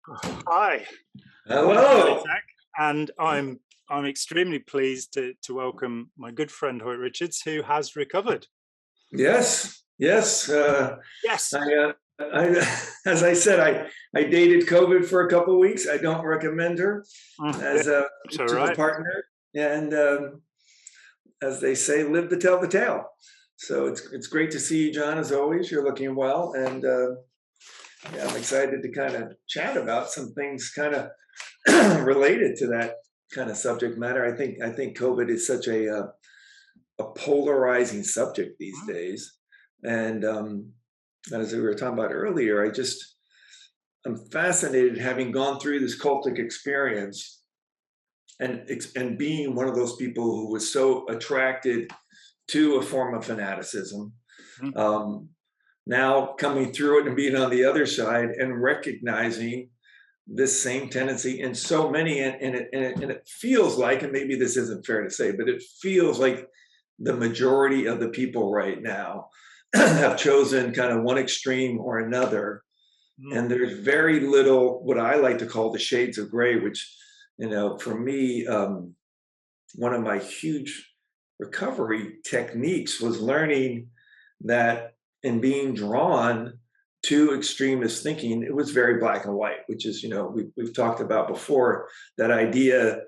Hi. Hello. And I'm extremely pleased to welcome my good friend Hoyt Richards, who has recovered. Yes, yes. Yes. As I said, I dated COVID for a couple of weeks. I don't recommend her Yeah, as a it's all to the right. partner, and as they say, live to tell the tale. So it's great to see you, John. As always, you're looking well, and yeah, I'm excited to kind of chat about some things kind of related to that kind of subject matter. I think COVID is such a polarizing subject these Mm, days. And as we were talking about earlier, I'm fascinated having gone through this cultic experience and being one of those people who was so attracted to a form of fanaticism. mm, Um, Now coming through it and being on the other side and recognizing this same tendency in so many, and it feels like, and maybe this isn't fair to say, but it feels like the majority of the people right now have chosen kind of one extreme or another. mm, And there's very little what I like to call the shades of gray, which, for me, one of my huge recovery techniques was learning that in being drawn to extremist thinking, it was very black and white, which is, we've talked about before, that idea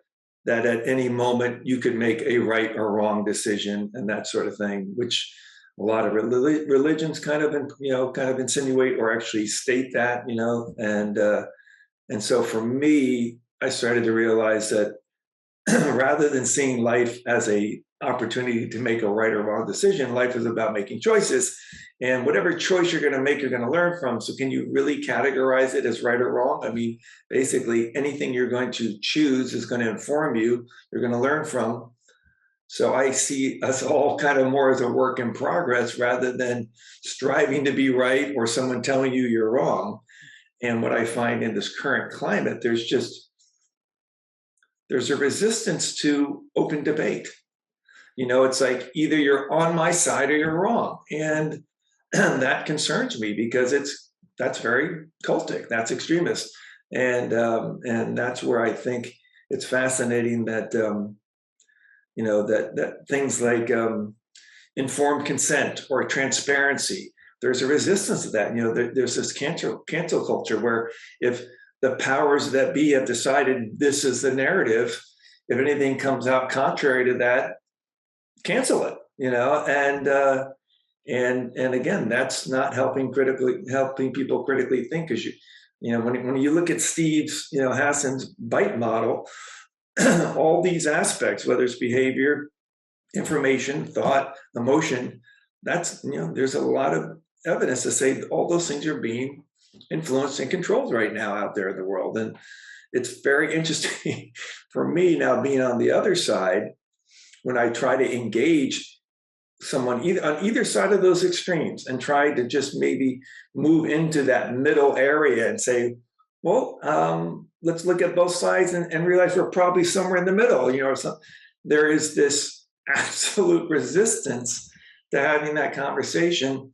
that at any moment you could make a right or wrong decision and that sort of thing, which a lot of religions kind of insinuate or actually state that, and so for me, I started to realize that rather than seeing life as a opportunity to make a right or wrong decision, life is about making choices, and whatever choice you're going to make, you're going to learn from. So can you really categorize it as right or wrong? I mean, basically anything you're going to choose is going to inform you, you're going to learn from. So I see us all kind of more as a work in progress rather than striving to be right or someone telling you you're wrong. And what I find in this current climate, there's a resistance to open debate. It's like either you're on my side or you're wrong. And that concerns me because that's very cultic, that's extremist. And that's where I think it's fascinating that that things like informed consent or transparency, there's a resistance to that. There's this cancel culture where if the powers that be have decided this is the narrative, if anything comes out contrary to that, cancel it. And again, that's not helping people critically think, because when you look at Steve's Hassan's bite model, all these aspects, whether it's behavior, information, thought, emotion, there's a lot of evidence to say all those things are being influenced and controlled right now out there in the world. And it's very interesting for me now being on the other side, when I try to engage someone on either side of those extremes and try to just maybe move into that middle area and say, well, let's look at both sides and realize we're probably somewhere in the middle. There is this absolute resistance to having that conversation,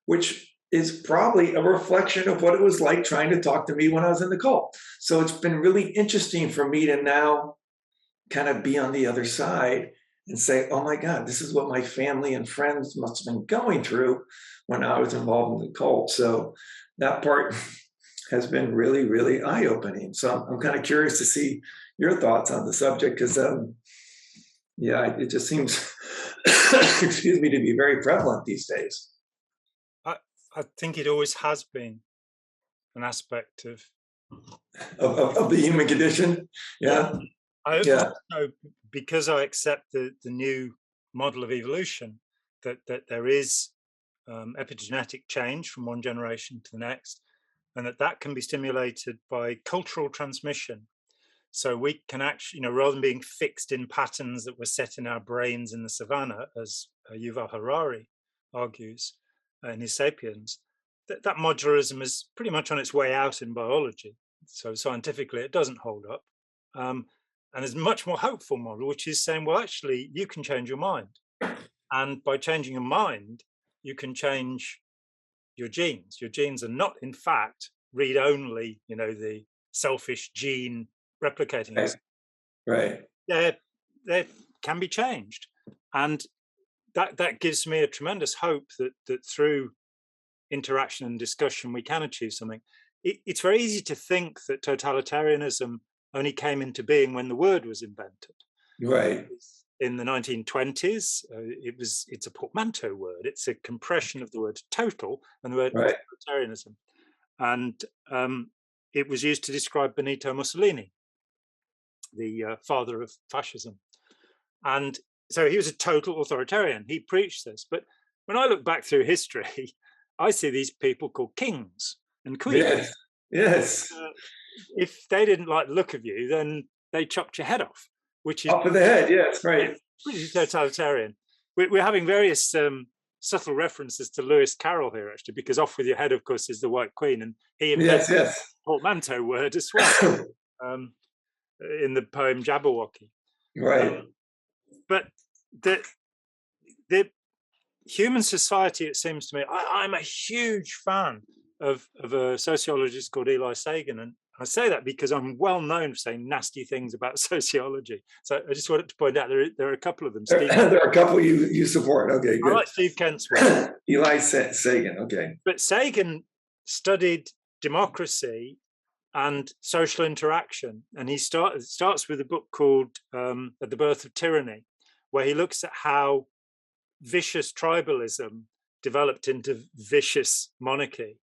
which is probably a reflection of what it was like trying to talk to me when I was in the cult. So it's been really interesting for me to now kind of be on the other side and say, oh my God, this is what my family and friends must have been going through when I was involved in the cult. So that part has been really, really eye opening. So I'm kind of curious to see your thoughts on the subject, because, yeah, it just seems, excuse me, to be very prevalent these days. I, I think it always has been an aspect of. Of the human condition. Yeah. Yeah. I Yeah. also, because I accept the new model of evolution, that there is epigenetic change from one generation to the next, and that can be stimulated by cultural transmission. So we can actually, rather than being fixed in patterns that were set in our brains in the savannah, as Yuval Harari argues in his Sapiens, that modularism is pretty much on its way out in biology. So scientifically, it doesn't hold up. And there's a much more hopeful model, which is saying, well, actually, you can change your mind. And by changing your mind, you can change your genes. Your genes are not, in fact, read only, the selfish gene replicating Right. us, Right. they can be changed. And that gives me a tremendous hope that through interaction and discussion we can achieve something. It's very easy to think that totalitarianism only came into being when the word was invented. Right. In the 1920s, it's a portmanteau word. It's a compression of the word total and the word Right. totalitarianism. And it was used to describe Benito Mussolini, the father of fascism. And so he was a total authoritarian. He preached this. But when I look back through history, I see these people called kings and queens. Yes. Yes. If they didn't like the look of you, then they chopped your head off, which is off of the head. Yes. Right. pretty totalitarian. We're having various subtle references to Lewis Carroll here, actually, because off with your head, of course, is the White Queen, and he invented the portmanteau word as well in the poem Jabberwocky. Right. But the human society, it seems to me, I'm a huge fan of a sociologist called Eli Sagan, and I say that because I'm well known for saying nasty things about sociology. So I just wanted to point out there are a couple of them. There are a couple you support. Okay, good. I like Steve Kent's work. Eli Sagan. Okay. But Sagan studied democracy and social interaction, and he starts with a book called At the Birth of Tyranny, where he looks at how vicious tribalism developed into vicious monarchy.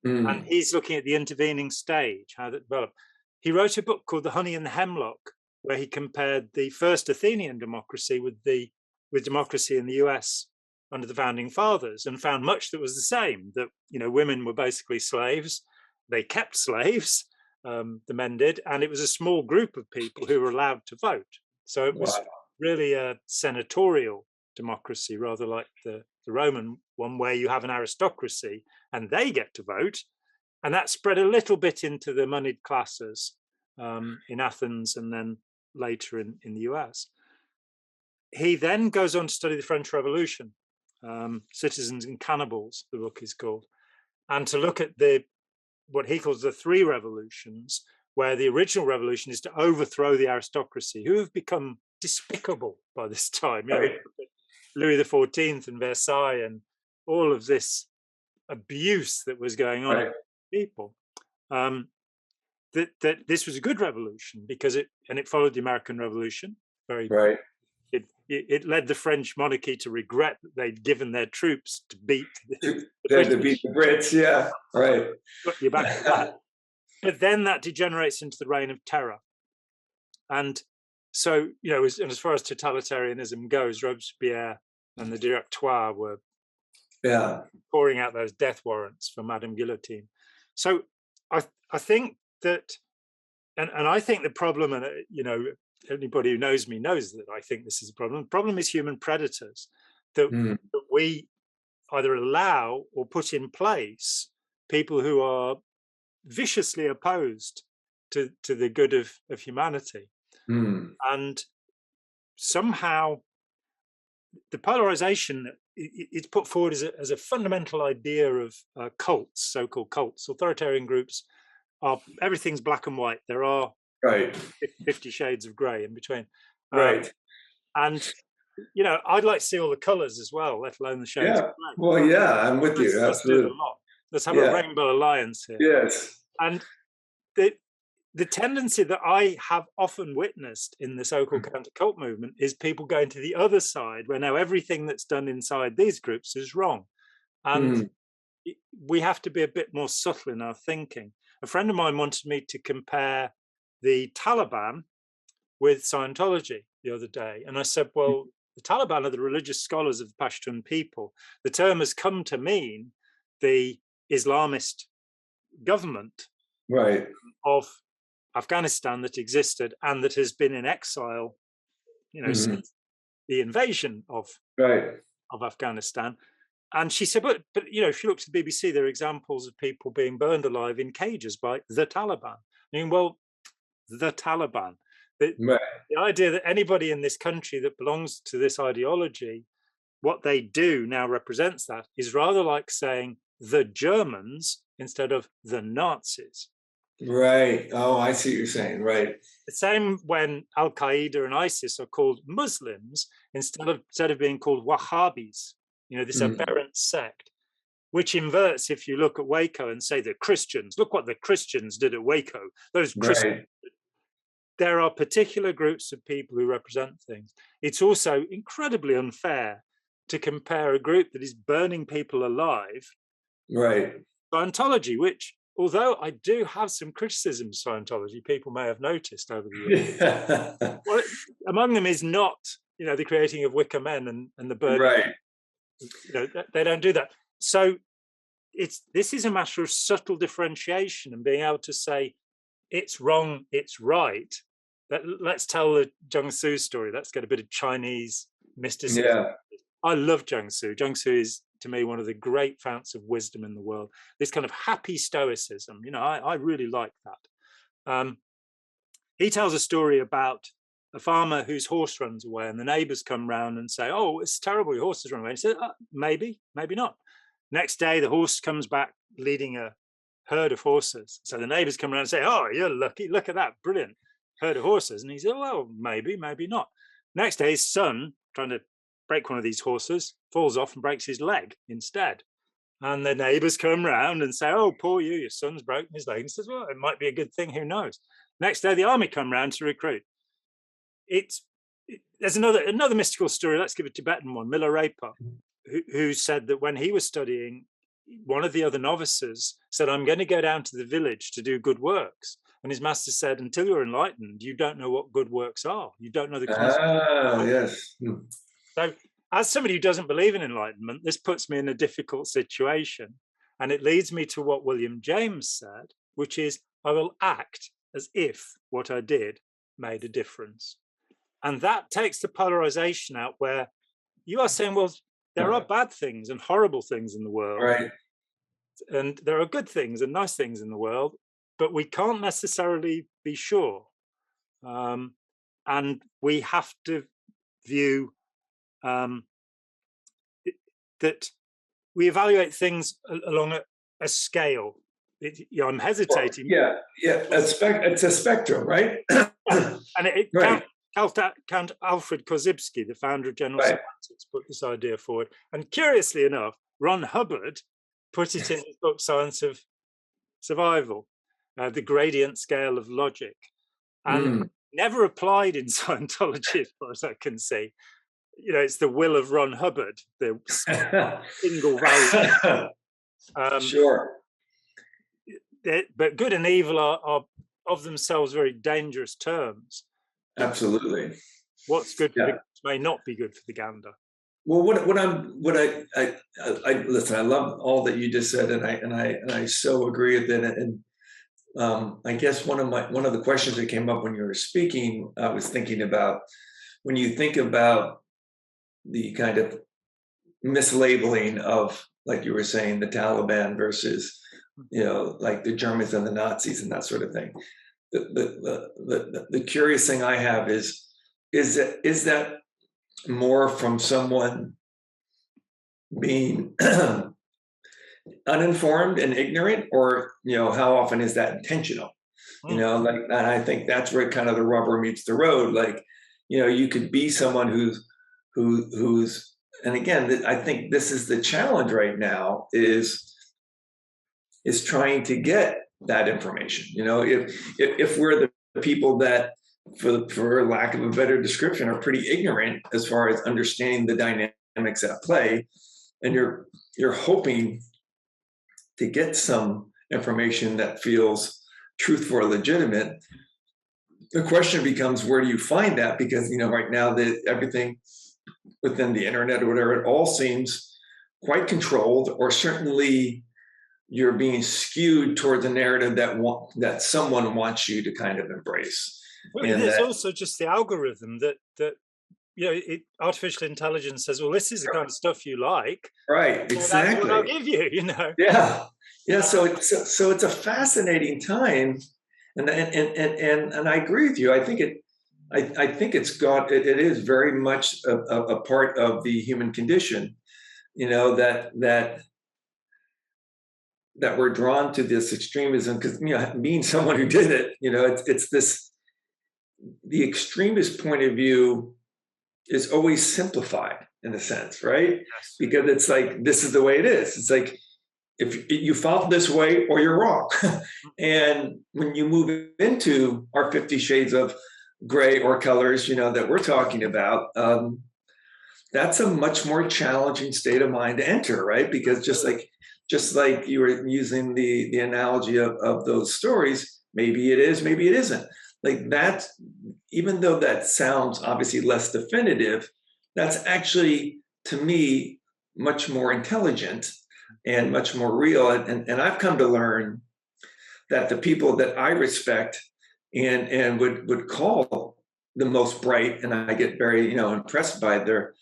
And he's looking at the intervening stage, how that developed. He wrote a book called The Honey and the Hemlock, where he compared the first Athenian democracy with democracy in the US under the founding fathers, and found much that was the same, that women were basically slaves. They kept slaves, the men did, and it was a small group of people who were allowed to vote. So it was really a senatorial democracy, rather like the Roman one, where you have an aristocracy and they get to vote. And that spread a little bit into the moneyed classes in Athens and then later in the US. He then goes on to study the French Revolution, Citizens and Cannibals, the book is called, and to look at what he calls the three revolutions, where the original revolution is to overthrow the aristocracy, who have become despicable by this time. Louis XIV and Versailles and all of this abuse that was going on with people. That this was a good revolution because it followed the American Revolution. It led the French monarchy to regret that they'd given their troops to beat the Brits. Yeah, right. Put you back to that. But then that degenerates into the reign of terror. And so, as far as totalitarianism goes, Robespierre and the Directoire were pouring out those death warrants for Madame Guillotine. So I think that, and I think the problem, and anybody who knows me knows that I think this is a problem. The problem is human predators, that we either allow or put in place people who are viciously opposed to the good of humanity. And somehow the polarization, it's put forward as a fundamental idea of cults, so-called cults. Authoritarian groups everything's black and white. There are 50 shades of grey in between. And I'd like to see all the colours as well, let alone the shades of grey. Well, I'm with you. Absolutely. Let's have a rainbow alliance here. Yes. And the tendency that I have often witnessed in the so-called counter-cult movement is people going to the other side, where now everything that's done inside these groups is wrong. And we have to be a bit more subtle in our thinking. A friend of mine wanted me to compare the Taliban with Scientology the other day. And I said, well, the Taliban are the religious scholars of the Pashtun people. The term has come to mean the Islamist government of Afghanistan that existed and that has been in exile, since the invasion of Afghanistan. And she said, but if you look to the BBC, there are examples of people being burned alive in cages by the Taliban. I mean, well, the Taliban. The idea that anybody in this country that belongs to this ideology, what they do now represents that, is rather like saying the Germans instead of the Nazis. Right. Oh, I see what you're saying. Right. The same when Al Qaeda and ISIS are called Muslims instead of being called Wahhabis, this aberrant sect, which inverts if you look at Waco and say the Christians, look what the Christians did at Waco. Those Christians. Right. There are particular groups of people who represent things. It's also incredibly unfair to compare a group that is burning people alive, Right. Scientology, which, although I do have some criticism of Scientology, people may have noticed over the years. Well, among them is not, the creating of wicker men and the burning. Right. They don't do that. So this is a matter of subtle differentiation and being able to say it's wrong, it's right. Let's tell the Jiangsu story. Let's get a bit of Chinese mysticism. Yeah. I love Jiangsu. Jiangsu is, to me, one of the great founts of wisdom in the world. This kind of happy stoicism, I really like that. He tells a story about a farmer whose horse runs away, and the neighbors come round and say, "Oh, it's terrible, your horse has run away." He said, "Maybe, maybe not." Next day, the horse comes back leading a herd of horses. So the neighbors come around and say, "Oh, you're lucky. Look at that, brilliant herd of horses." And he said, "Well, maybe, maybe not." Next day, his son, trying to break one of these horses, falls off and breaks his leg instead. And the neighbors come round and say, "Oh, poor you, your son's broken his leg." And he says, "Well, it might be a good thing, who knows?" Next day, the army come round to recruit. There's another mystical story. Let's give a Tibetan one, Milarepa, who said that when he was studying, one of the other novices said, "I'm going to go down to the village to do good works." And his master said, "Until you're enlightened, you don't know what good works are. You don't know the concept." Ah, yes. So as somebody who doesn't believe in enlightenment, this puts me in a difficult situation. And it leads me to what William James said, which is, I will act as if what I did made a difference. And that takes the polarization out where you are saying, well, there are bad things and horrible things in the world. Right. And there are good things and nice things in the world, but we can't necessarily be sure. And we have to view that we evaluate things along a scale. I'm hesitating. Yeah. It's a spectrum, right? And right. Count Alfred Korzybski, the founder of General Semantics, put this idea forward. And curiously enough, Ron Hubbard put it in his book, Science of Survival, the gradient scale of logic. And never applied in Scientology, as far as I can see. It's the will of Ron Hubbard, the single value. Sure. But good and evil are of themselves very dangerous terms. Absolutely. What's good for the goose may not be good for the gander. Well, I listen. I love all that you just said, and I so agree with it. And I guess one of the questions that came up when you were speaking, I was thinking about when you think about the kind of mislabeling of, like you were saying, the Taliban versus, like the Germans and the Nazis and that sort of thing. The curious thing I have is that more from someone being uninformed and ignorant, or how often is that intentional? And I think that's where kind of the rubber meets the road. Like, you could be someone who's, and again, I think this is the challenge right now is trying to get that information. If we're the people that, for lack of a better description, are pretty ignorant as far as understanding the dynamics at play, and you're hoping to get some information that feels truthful or legitimate, the question becomes, where do you find that? Because right now that everything within the internet or whatever, it all seems quite controlled, or certainly you're being skewed towards a narrative that someone wants you to kind of embrace. Well, and there's also just the algorithm that artificial intelligence says, well, this is the kind of stuff you like, right? Exactly. That's what I'll give you. Yeah. So it's a fascinating time, and I agree with you. I think it is very much a part of the human condition, that that we're drawn to this extremism, because being someone who did it, it's this, the extremist point of view is always simplified in a sense, right? Yes. Because it's like, this is the way it is. It's like, if you felt this way or you're wrong. And when you move into our 50 shades of gray or colors, that we're talking about, that's a much more challenging state of mind to enter, right? Because just like you were using the analogy of those stories, maybe it is, maybe it isn't. Like that, even though that sounds obviously less definitive, that's actually, to me, much more intelligent and much more real. And I've come to learn that the people that I respect and would call the most bright, and I get very impressed by their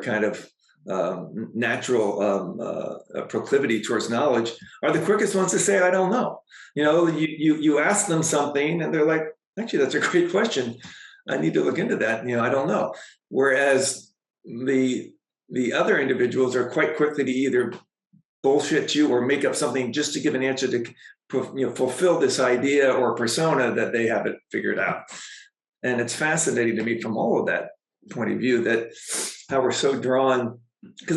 kind of natural proclivity towards knowledge, are the quickest ones to say, I don't know. You ask them something and they're like, actually, that's a great question. I need to look into that. I don't know. Whereas the other individuals are quite quickly to either bullshit you or make up something just to give an answer to fulfill this idea or persona that they haven't figured out. And it's fascinating to me from all of that point of view, that how we're so drawn. Because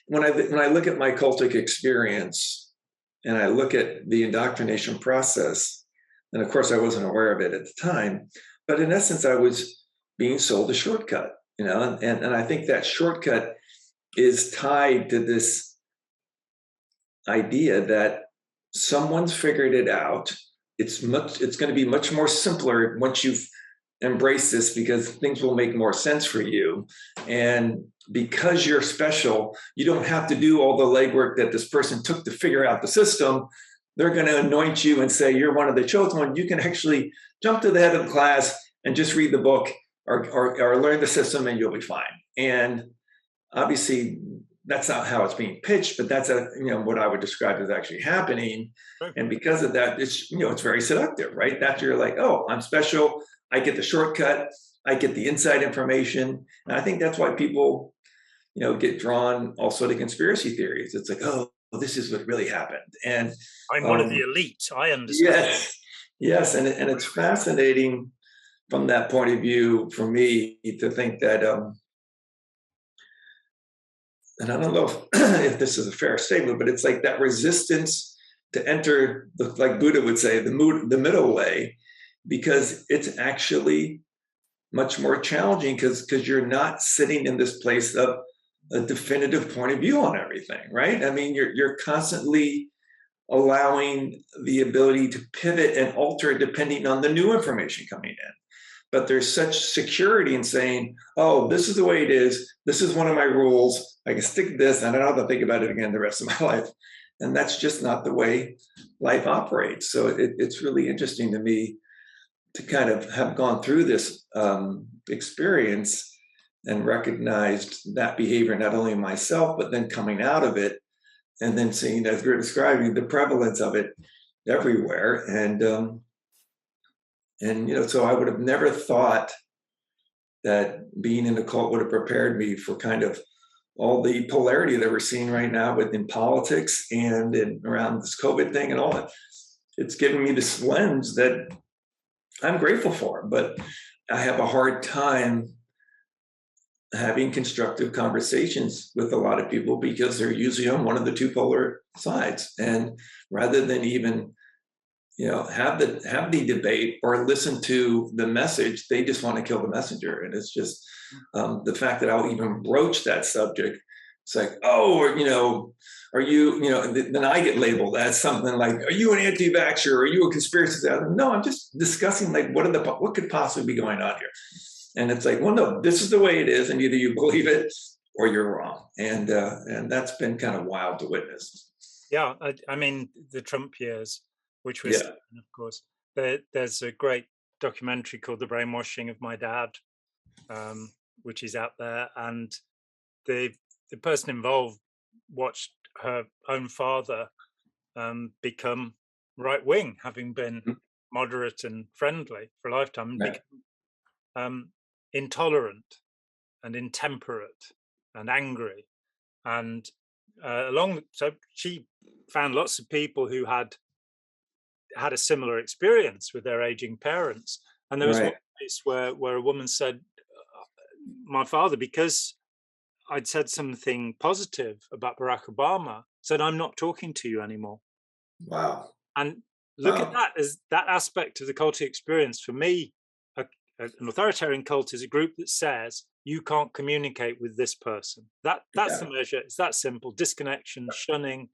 when I look at my cultic experience and I look at the indoctrination process, and of course I wasn't aware of it at the time, but in essence I was being sold a shortcut, and I think that shortcut is tied to this idea that someone's figured it out. It's going to be much more simpler once you've embraced this, because things will make more sense for you. And because you're special, you don't have to do all the legwork that this person took to figure out the system. They're going to anoint you and say, you're one of the chosen ones. You can actually jump to the head of the class and just read the book or learn the system and you'll be fine. And obviously, that's not how it's being pitched, but that's what I would describe as actually happening. And because of that, it's very seductive, right? That you're like, oh, I'm special. I get the shortcut. I get the inside information. And I think that's why people, get drawn also to conspiracy theories. It's like, oh, this is what really happened. And I'm one of the elite. I understand. Yes. And it's fascinating from that point of view for me to think that, and I don't know if this is a fair statement, but it's like that resistance to enter, like Buddha would say, the middle way, because it's actually much more challenging because you're not sitting in this place of a definitive point of view on everything, right? You're constantly allowing the ability to pivot and alter depending on the new information coming in. But there's such security in saying, oh, this is the way it is. This is one of my rules. I can stick to this and I don't have to think about it again the rest of my life. And that's just not the way life operates. So it's really interesting to me to kind of have gone through this experience and recognized that behavior, not only in myself, but then coming out of it and then seeing, as we're describing, the prevalence of it everywhere. And so I would have never thought that being in a cult would have prepared me for kind of all the polarity that we're seeing right now within politics and around this COVID thing and all that. It's given me this lens that I'm grateful for, but I have a hard time having constructive conversations with a lot of people because they're usually on one of the two polar sides. And rather than even have the debate or listen to the message, they just want to kill the messenger. And it's just the fact that I'll even broach that subject. It's like, oh, are you, then I get labeled as something like, are you an anti-vaxxer? Are you a conspiracy theorist? No, I'm just discussing like what could possibly be going on here. And it's like, well, no, this is the way it is, and either you believe it or you're wrong. And that's been kind of wild to witness. Yeah, the Trump years, which was, of course, there's a great documentary called The Brainwashing of My Dad, which is out there. And the person involved watched her own father become right-wing, having been moderate and friendly for a lifetime, and become intolerant and intemperate and angry. And so she found lots of people who had a similar experience with their aging parents. And there was one case where a woman said, my father, because I'd said something positive about Barack Obama, said, I'm not talking to you anymore. Wow. And look at that as that aspect of the cultic experience. For me, an authoritarian cult is a group that says you can't communicate with this person. That's the measure. It's that simple. Disconnection, shunning,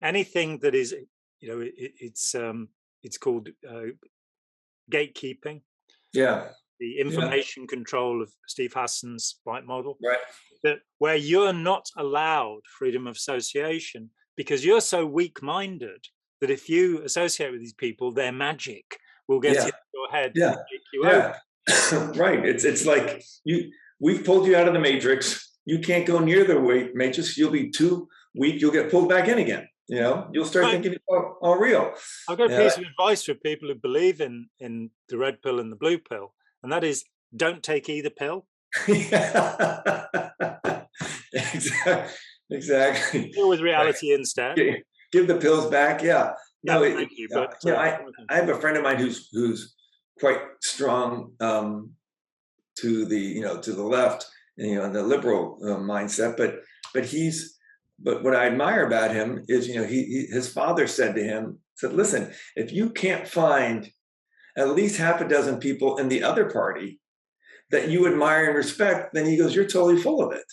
anything that is, it's called gatekeeping. Yeah. The information control of Steve Hassan's White model. Right. That where you're not allowed freedom of association because you're so weak-minded that if you associate with these people, their magic will get into your head and take you over. Right. It's like we've pulled you out of the matrix. You can't go near the matrix. You'll be too weak. You'll get pulled back in again. You'll start thinking it's all real. I've got a piece of advice for people who believe in the red pill and the blue pill, and that is don't take either pill. Exactly. Deal with reality instead. Give the pills back. Yeah. No, thank you. But I have a friend of mine who's quite strong to the left, and the liberal mindset. But what I admire about him is, his father said to him, listen, if you can't find at least half a dozen people in the other party that you admire and respect, then he goes, you're totally full of it.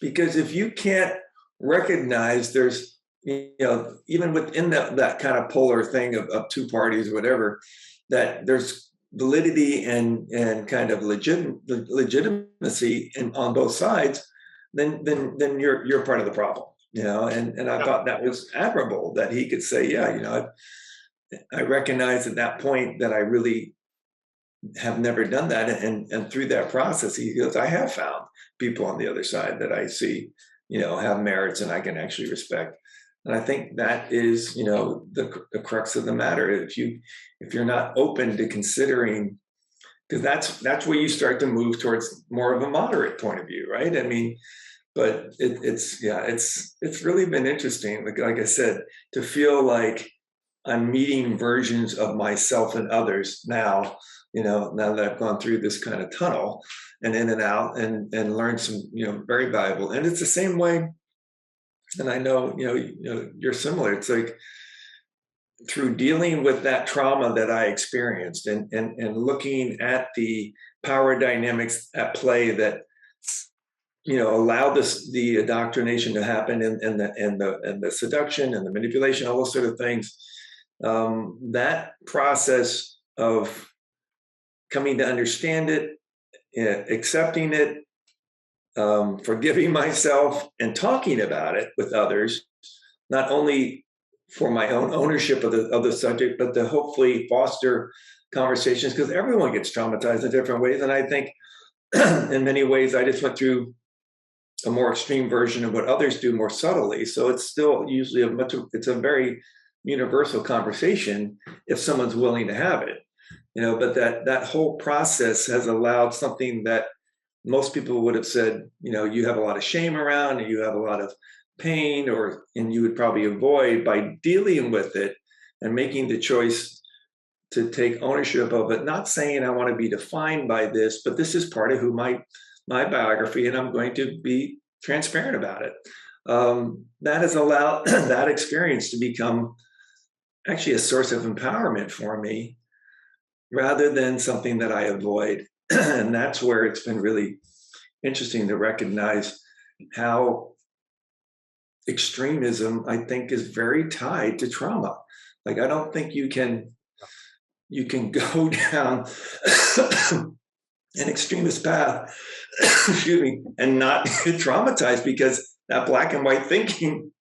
Because if you can't recognize there's, even within that kind of polar thing of two parties or whatever, that there's validity and kind of legitimacy on both sides, then you're part of the problem, and I thought that was admirable that he could say, I recognize at that point that I really have never done that. And through that process, he goes, I have found people on the other side that I see, have merits and I can actually respect. And I think that is, the crux of the matter. If you're not open to considering, because that's where you start to move towards more of a moderate point of view, right? I mean, but it's really been interesting. Like I said, to feel like I'm meeting versions of myself and others now, now that I've gone through this kind of tunnel and in and out and learned some, very valuable. And it's the same way. And I know, you're similar. It's like through dealing with that trauma that I experienced and looking at the power dynamics at play that, allowed the indoctrination to happen and the seduction and the manipulation, all those sort of things. That process of coming to understand it, accepting it, forgiving myself, and talking about it with others, not only for my own ownership of the subject, but to hopefully foster conversations, because everyone gets traumatized in different ways. And I think in many ways, I just went through a more extreme version of what others do more subtly. So it's still usually it's a very universal conversation if someone's willing to have it, but that whole process has allowed something that most people would have said, you have a lot of shame around and you have a lot of pain, and you would probably avoid, by dealing with it and making the choice to take ownership of it, not saying I want to be defined by this, but this is part of who my biography, and I'm going to be transparent about it. That has allowed that experience to become actually a source of empowerment for me rather than something that I avoid. And that's where it's been really interesting to recognize how extremism, I think, is very tied to trauma. Like, I don't think you can go down an extremist path, excuse me, and not get traumatized, because that black and white thinking,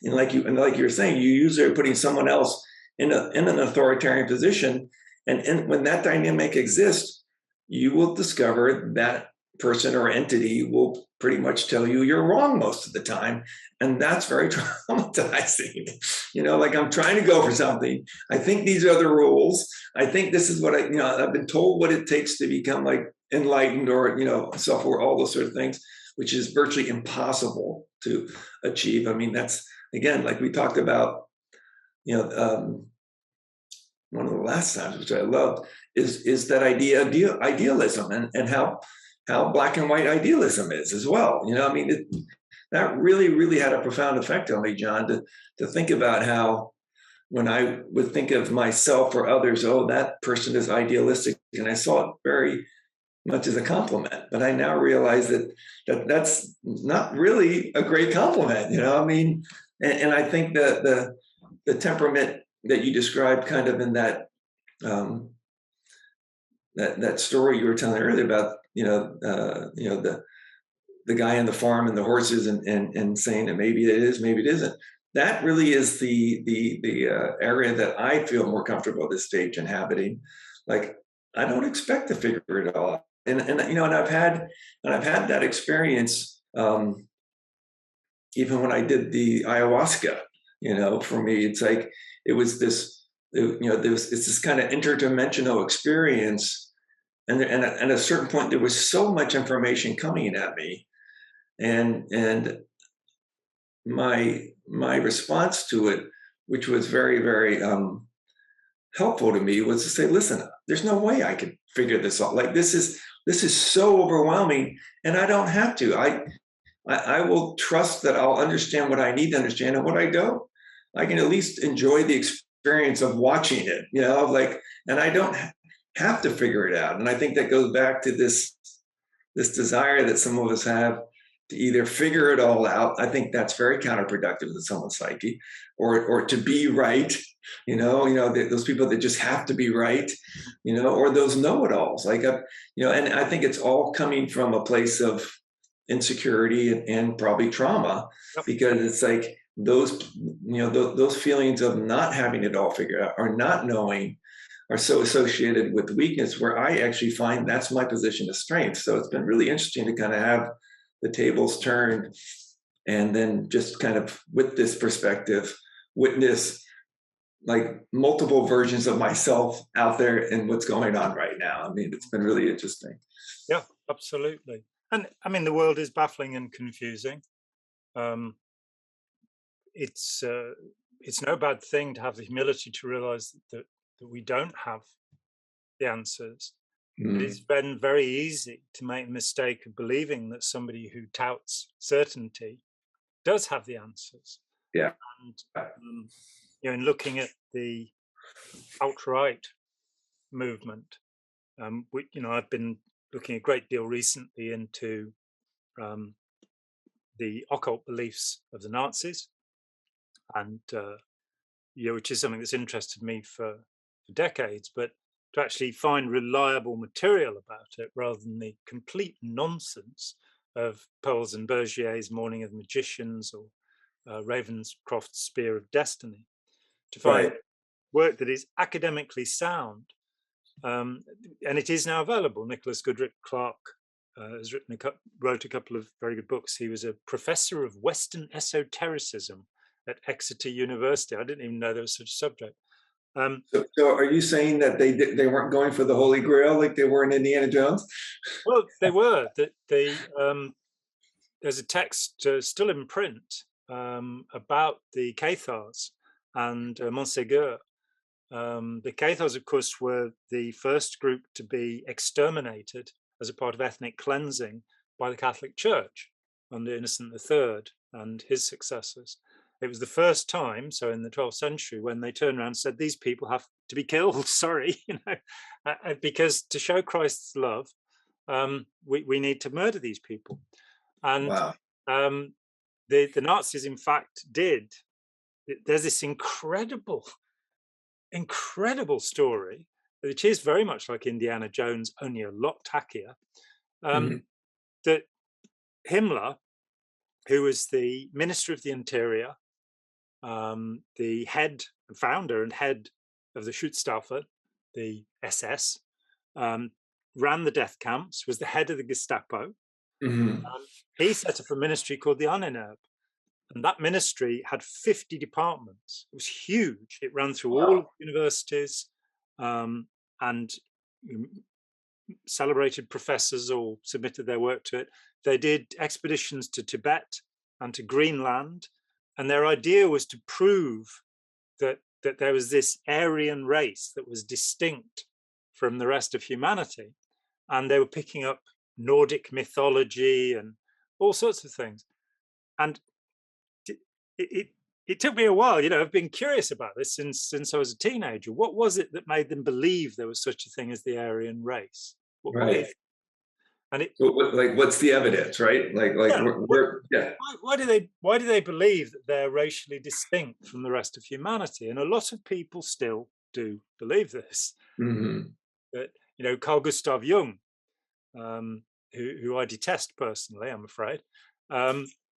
and like you were saying, you usually are putting someone else in an authoritarian position, and when that dynamic exists, you will discover that person or entity will pretty much tell you you're wrong most of the time, and that's very traumatizing. Like, I'm trying to go for something. I think these are the rules. I think this is what I've been told what it takes to become like enlightened or self-aware, all those sort of things, which is virtually impossible to achieve. I mean, that's again, like we talked about, one of the last times, which I loved, is that idea of idealism, and how black and white idealism is as well. I mean, that really had a profound effect on me, Jon, to think about how, when I would think of myself or others, oh, that person is idealistic, and I saw it very much as a compliment. But I now realize that's not really a great compliment. I mean, and I think that the temperament that you described, kind of in that that story you were telling earlier about, the guy on the farm and the horses, and saying that maybe it is, maybe it isn't. That really is the area that I feel more comfortable at this stage inhabiting. Like, I don't expect to figure it all out, and I've had that experience, even when I did the ayahuasca. For me, it's like it was this, it's this kind of interdimensional experience, and at a certain point there was so much information coming at me, and my response to it, which was very, very helpful to me, was to say, listen, there's no way I could figure this out. Like, this is so overwhelming, and I don't have to. I will trust that I'll understand what I need to understand, and when I don't, I can at least enjoy the experience of watching it, and I don't have to figure it out. And I think that goes back to this desire that some of us have to either figure it all out. I think that's very counterproductive to someone's psyche, or to be right, those people that just have to be right, or those know-it-alls, and I think it's all coming from a place of insecurity and probably trauma, because it's like those feelings of not having it all figured out, or not knowing, are so associated with weakness, where I actually find that's my position of strength. So it's been really interesting to kind of have the tables turned, and then just kind of, with this perspective, witness like multiple versions of myself out there and what's going on right now. I mean, it's been really interesting. Yeah, absolutely. And I mean, the world is baffling and confusing. It's no bad thing to have the humility to realize that we don't have the answers. It has been very easy to make the mistake of believing that somebody who touts certainty does have the answers. Yeah. And in looking at the alt-right movement, I've been looking a great deal recently into the occult beliefs of the Nazis, and which is something that's interested me for decades, but to actually find reliable material about it, rather than the complete nonsense of Pearls and Bergier's Morning of the Magicians, or Ravenscroft's Spear of Destiny, to find work that is academically sound. And it is now available. Nicholas Goodrich Clark has wrote a couple of very good books. He was a professor of Western esotericism at Exeter University. I didn't even know there was such a subject. So are you saying that they weren't going for the Holy Grail like they were in Indiana Jones? Well, they were. There's a text still in print about the Cathars and Montségur. The Cathars, of course, were the first group to be exterminated as a part of ethnic cleansing by the Catholic Church under Innocent III and his successors. It was the first time, so in the 12th century, when they turned around and said, these people have to be killed, sorry, because to show Christ's love, we need to murder these people. And the Nazis, in fact, did. There's this incredible story, which is very much like Indiana Jones, only a lot tackier, that Himmler, who was the Minister of the Interior, the founder and head of the Schutzstaffel, the SS, ran the death camps, was the head of the Gestapo. He set up a ministry called the Ahnenerbe. And that ministry had 50 departments. It was huge. It ran through all of the universities, and celebrated professors all submitted their work to it. They did expeditions to Tibet and to Greenland. And their idea was to prove that there was this Aryan race that was distinct from the rest of humanity. And they were picking up Nordic mythology and all sorts of things. And it took me a while, I've been curious about this since I was a teenager. What was it that made them believe there was such a thing as the Aryan race? Right. And what's the evidence, right? Why do they believe that they're racially distinct from the rest of humanity? And a lot of people still do believe this. Mm-hmm. That Carl Gustav Jung, who I detest personally, I'm afraid,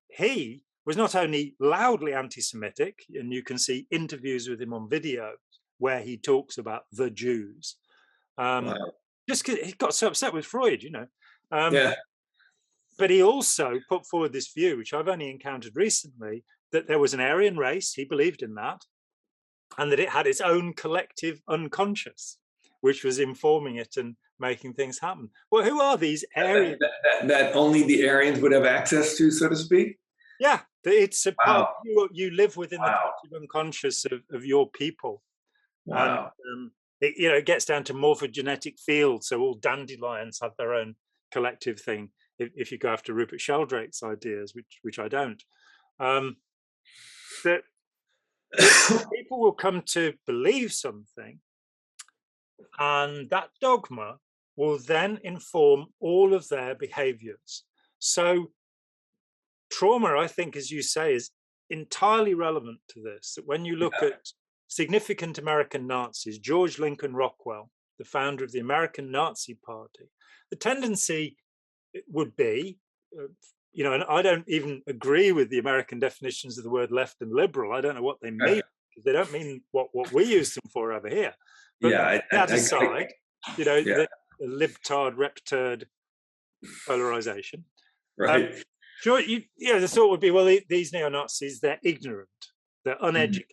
he was not only loudly anti-Semitic, and you can see interviews with him on video where he talks about the Jews. Wow. Just because he got so upset with Freud, Yeah. But he also put forward this view, which I've only encountered recently, that there was an Aryan race. He believed in that, and that it had its own collective unconscious, which was informing it and making things happen. Well, who are these Aryans? That only the Aryans would have access to, so to speak? Yeah, it's a part you live within the collective unconscious of your people. Wow. And it gets down to morphogenetic fields, so all dandelions have their own collective thing. If you go after Rupert Sheldrake's ideas, which I don't, that people will come to believe something, and that dogma will then inform all of their behaviors. So trauma, I think, as you say, is entirely relevant to this. That when you look at significant American Nazis, George Lincoln Rockwell, the founder of the American Nazi Party, the tendency would be, and I don't even agree with the American definitions of the word left and liberal. I don't know what they mean. They don't mean what we use them for over here. But that aside, the libtard, reptard polarization. Right. Sure, the thought would be, well, these neo-Nazis, they're ignorant, they're uneducated.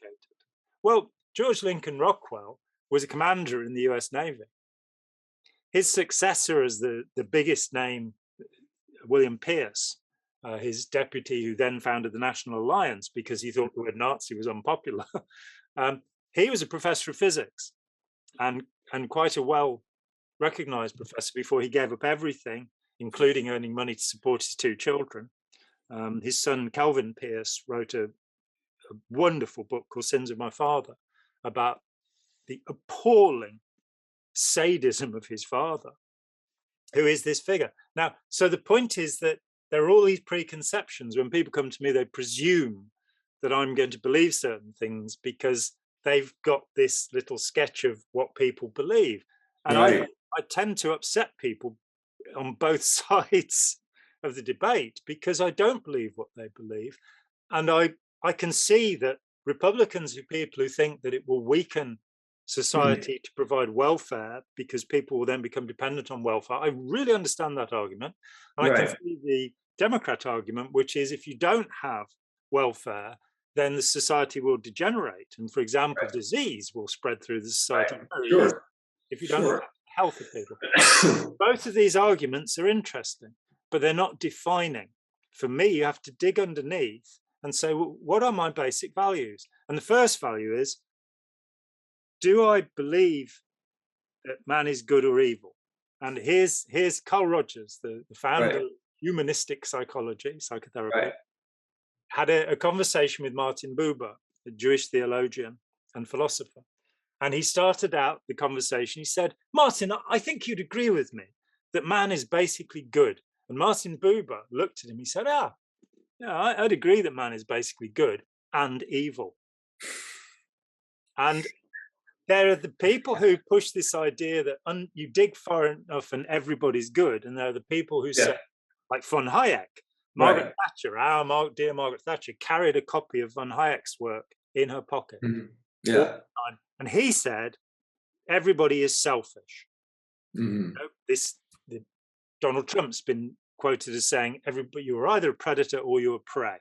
Well, George Lincoln Rockwell was a commander in the US Navy. His successor as the biggest name, William Pierce, his deputy, who then founded the National Alliance because he thought the word Nazi was unpopular. He was a professor of physics and quite a well-recognized professor before he gave up everything, including earning money to support his two children. His son, Calvin Pierce, wrote a wonderful book called Sins of My Father about the appalling sadism of his father, who is this figure. Now, so the point is that there are all these preconceptions. When people come to me, they presume that I'm going to believe certain things because they've got this little sketch of what people believe. And I tend to upset people on both sides of the debate because I don't believe what they believe. And I can see that Republicans are people who think that it will weaken society to provide welfare because people will then become dependent on welfare. I really understand that argument. And I can see the Democrat argument, which is if you don't have welfare, then the society will degenerate. And for example, disease will spread through the society if you don't have healthy people. Both of these arguments are interesting, but they're not defining. For me, you have to dig underneath and say, well, what are my basic values? And the first value is, do I believe that man is good or evil? And here's Carl Rogers, the founder of humanistic psychotherapy, had a conversation with Martin Buber, a Jewish theologian and philosopher. And he started out the conversation. He said, Martin, I think you'd agree with me that man is basically good. And Martin Buber looked at him. He said, I'd agree that man is basically good and evil. And there are the people who push this idea that you dig far enough and everybody's good. And there are the people who say, like von Hayek, Margaret Thatcher, our dear Margaret Thatcher, carried a copy of von Hayek's work in her pocket. And he said, everybody is selfish. Donald Trump's been quoted as saying, you are either a predator or you're a prey.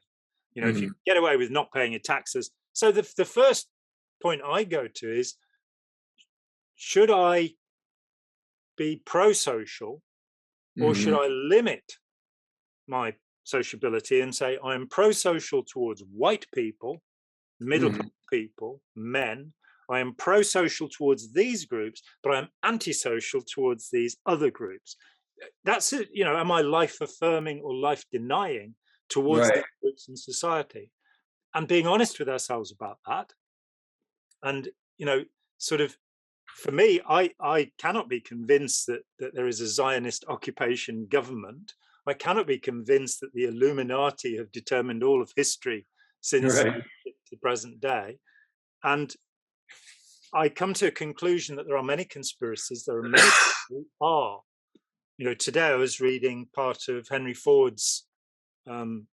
If you get away with not paying your taxes. So the first point I go to is, should I be pro-social or should I limit my sociability and say, I am pro-social towards white people, middle-class people, men. I am pro-social towards these groups, but I'm antisocial towards these other groups. That's it. You know, am I life-affirming or life-denying towards these groups in society? And being honest with ourselves about that. And, you know, sort of, for me, I cannot be convinced that there is a Zionist occupation government. I cannot be convinced that the Illuminati have determined all of history since the present day. And I come to a conclusion that there are many conspiracies. There are many people who are. You know, today I was reading part of Henry Ford's vile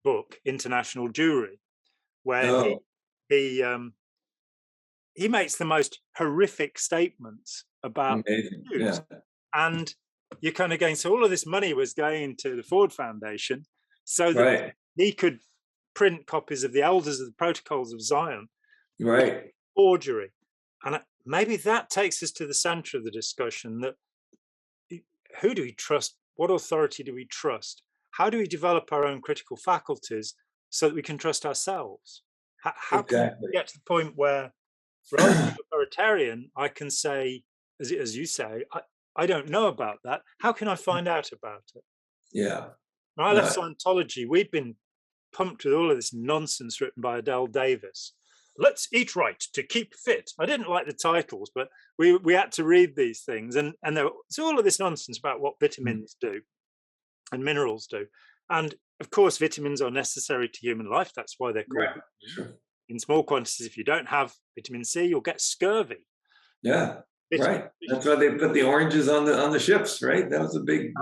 book, International Jewry, where he makes the most horrific statements about Jews. And you're kind of going, so all of this money was going to the Ford Foundation so that he could print copies of the Elders of the Protocols of Zion. Forgery. And maybe that takes us to the center of the discussion, that who do we trust? What authority do we trust? How do we develop our own critical faculties so that we can trust ourselves? How can we get to the point where, rather than authoritarian, I can say, as you say, I don't know about that. How can I find out about it? Yeah. When I left Scientology, we'd been pumped with all of this nonsense written by Adele Davis. Let's eat right to keep fit. I didn't like the titles, but we had to read these things. And there was all of this nonsense about what vitamins do and minerals do. And of course, vitamins are necessary to human life. That's why they're called vitamins. In small quantities. If you don't have vitamin C, you'll get scurvy. That's why they put the oranges on the ships, right? That was a big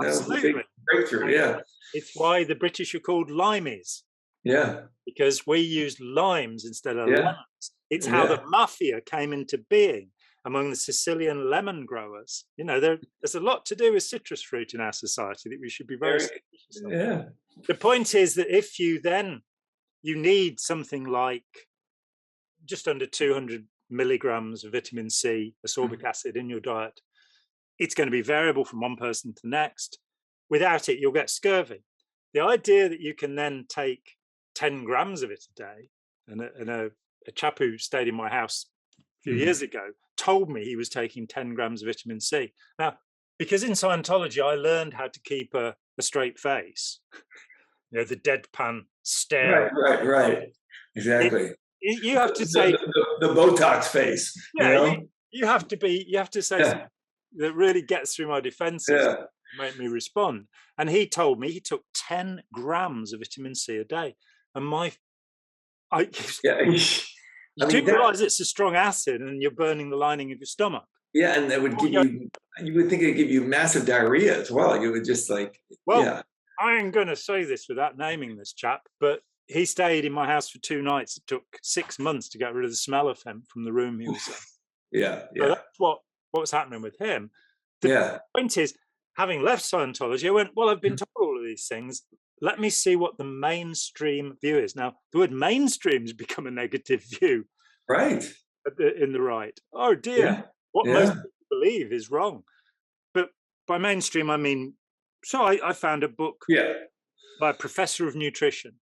breakthrough. Yeah. It's why the British are called limeys. Yeah. Because we used limes instead of lemons. It's how the mafia came into being among the Sicilian lemon growers. You know, there's a lot to do with citrus fruit in our society that we should be very suspicious of. Yeah. The point is that if you need something like just under 200 milligrams of vitamin C, ascorbic acid in your diet, it's going to be variable from one person to the next. Without it, you'll get scurvy. The idea that you can then take 10 grams of it a day, and a chap who stayed in my house a few years ago told me he was taking 10 grams of vitamin C. Now, because in Scientology, I learned how to keep a straight face, you know, the deadpan stare. Right. Exactly. You have to say the Botox face. Yeah, you have to say something that really gets through my defenses, to make me respond. And he told me he took 10 grams of vitamin C a day. And you do realize it's a strong acid and you're burning the lining of your stomach. Yeah, and that would give you would think it'd give you massive diarrhea as well. You would just like, I ain't going to say this without naming this chap, but he stayed in my house for 2 nights. It took 6 months to get rid of the smell of him from the room he was in. So that's what was happening with him. The point is, having left Scientology, I went, well, I've been told all of these things. Let me see what the mainstream view is. Now, the word mainstream has become a negative view. Right. In the right. Oh, dear. What most people believe is wrong. But by mainstream, I mean, so I found a book by a professor of nutrition.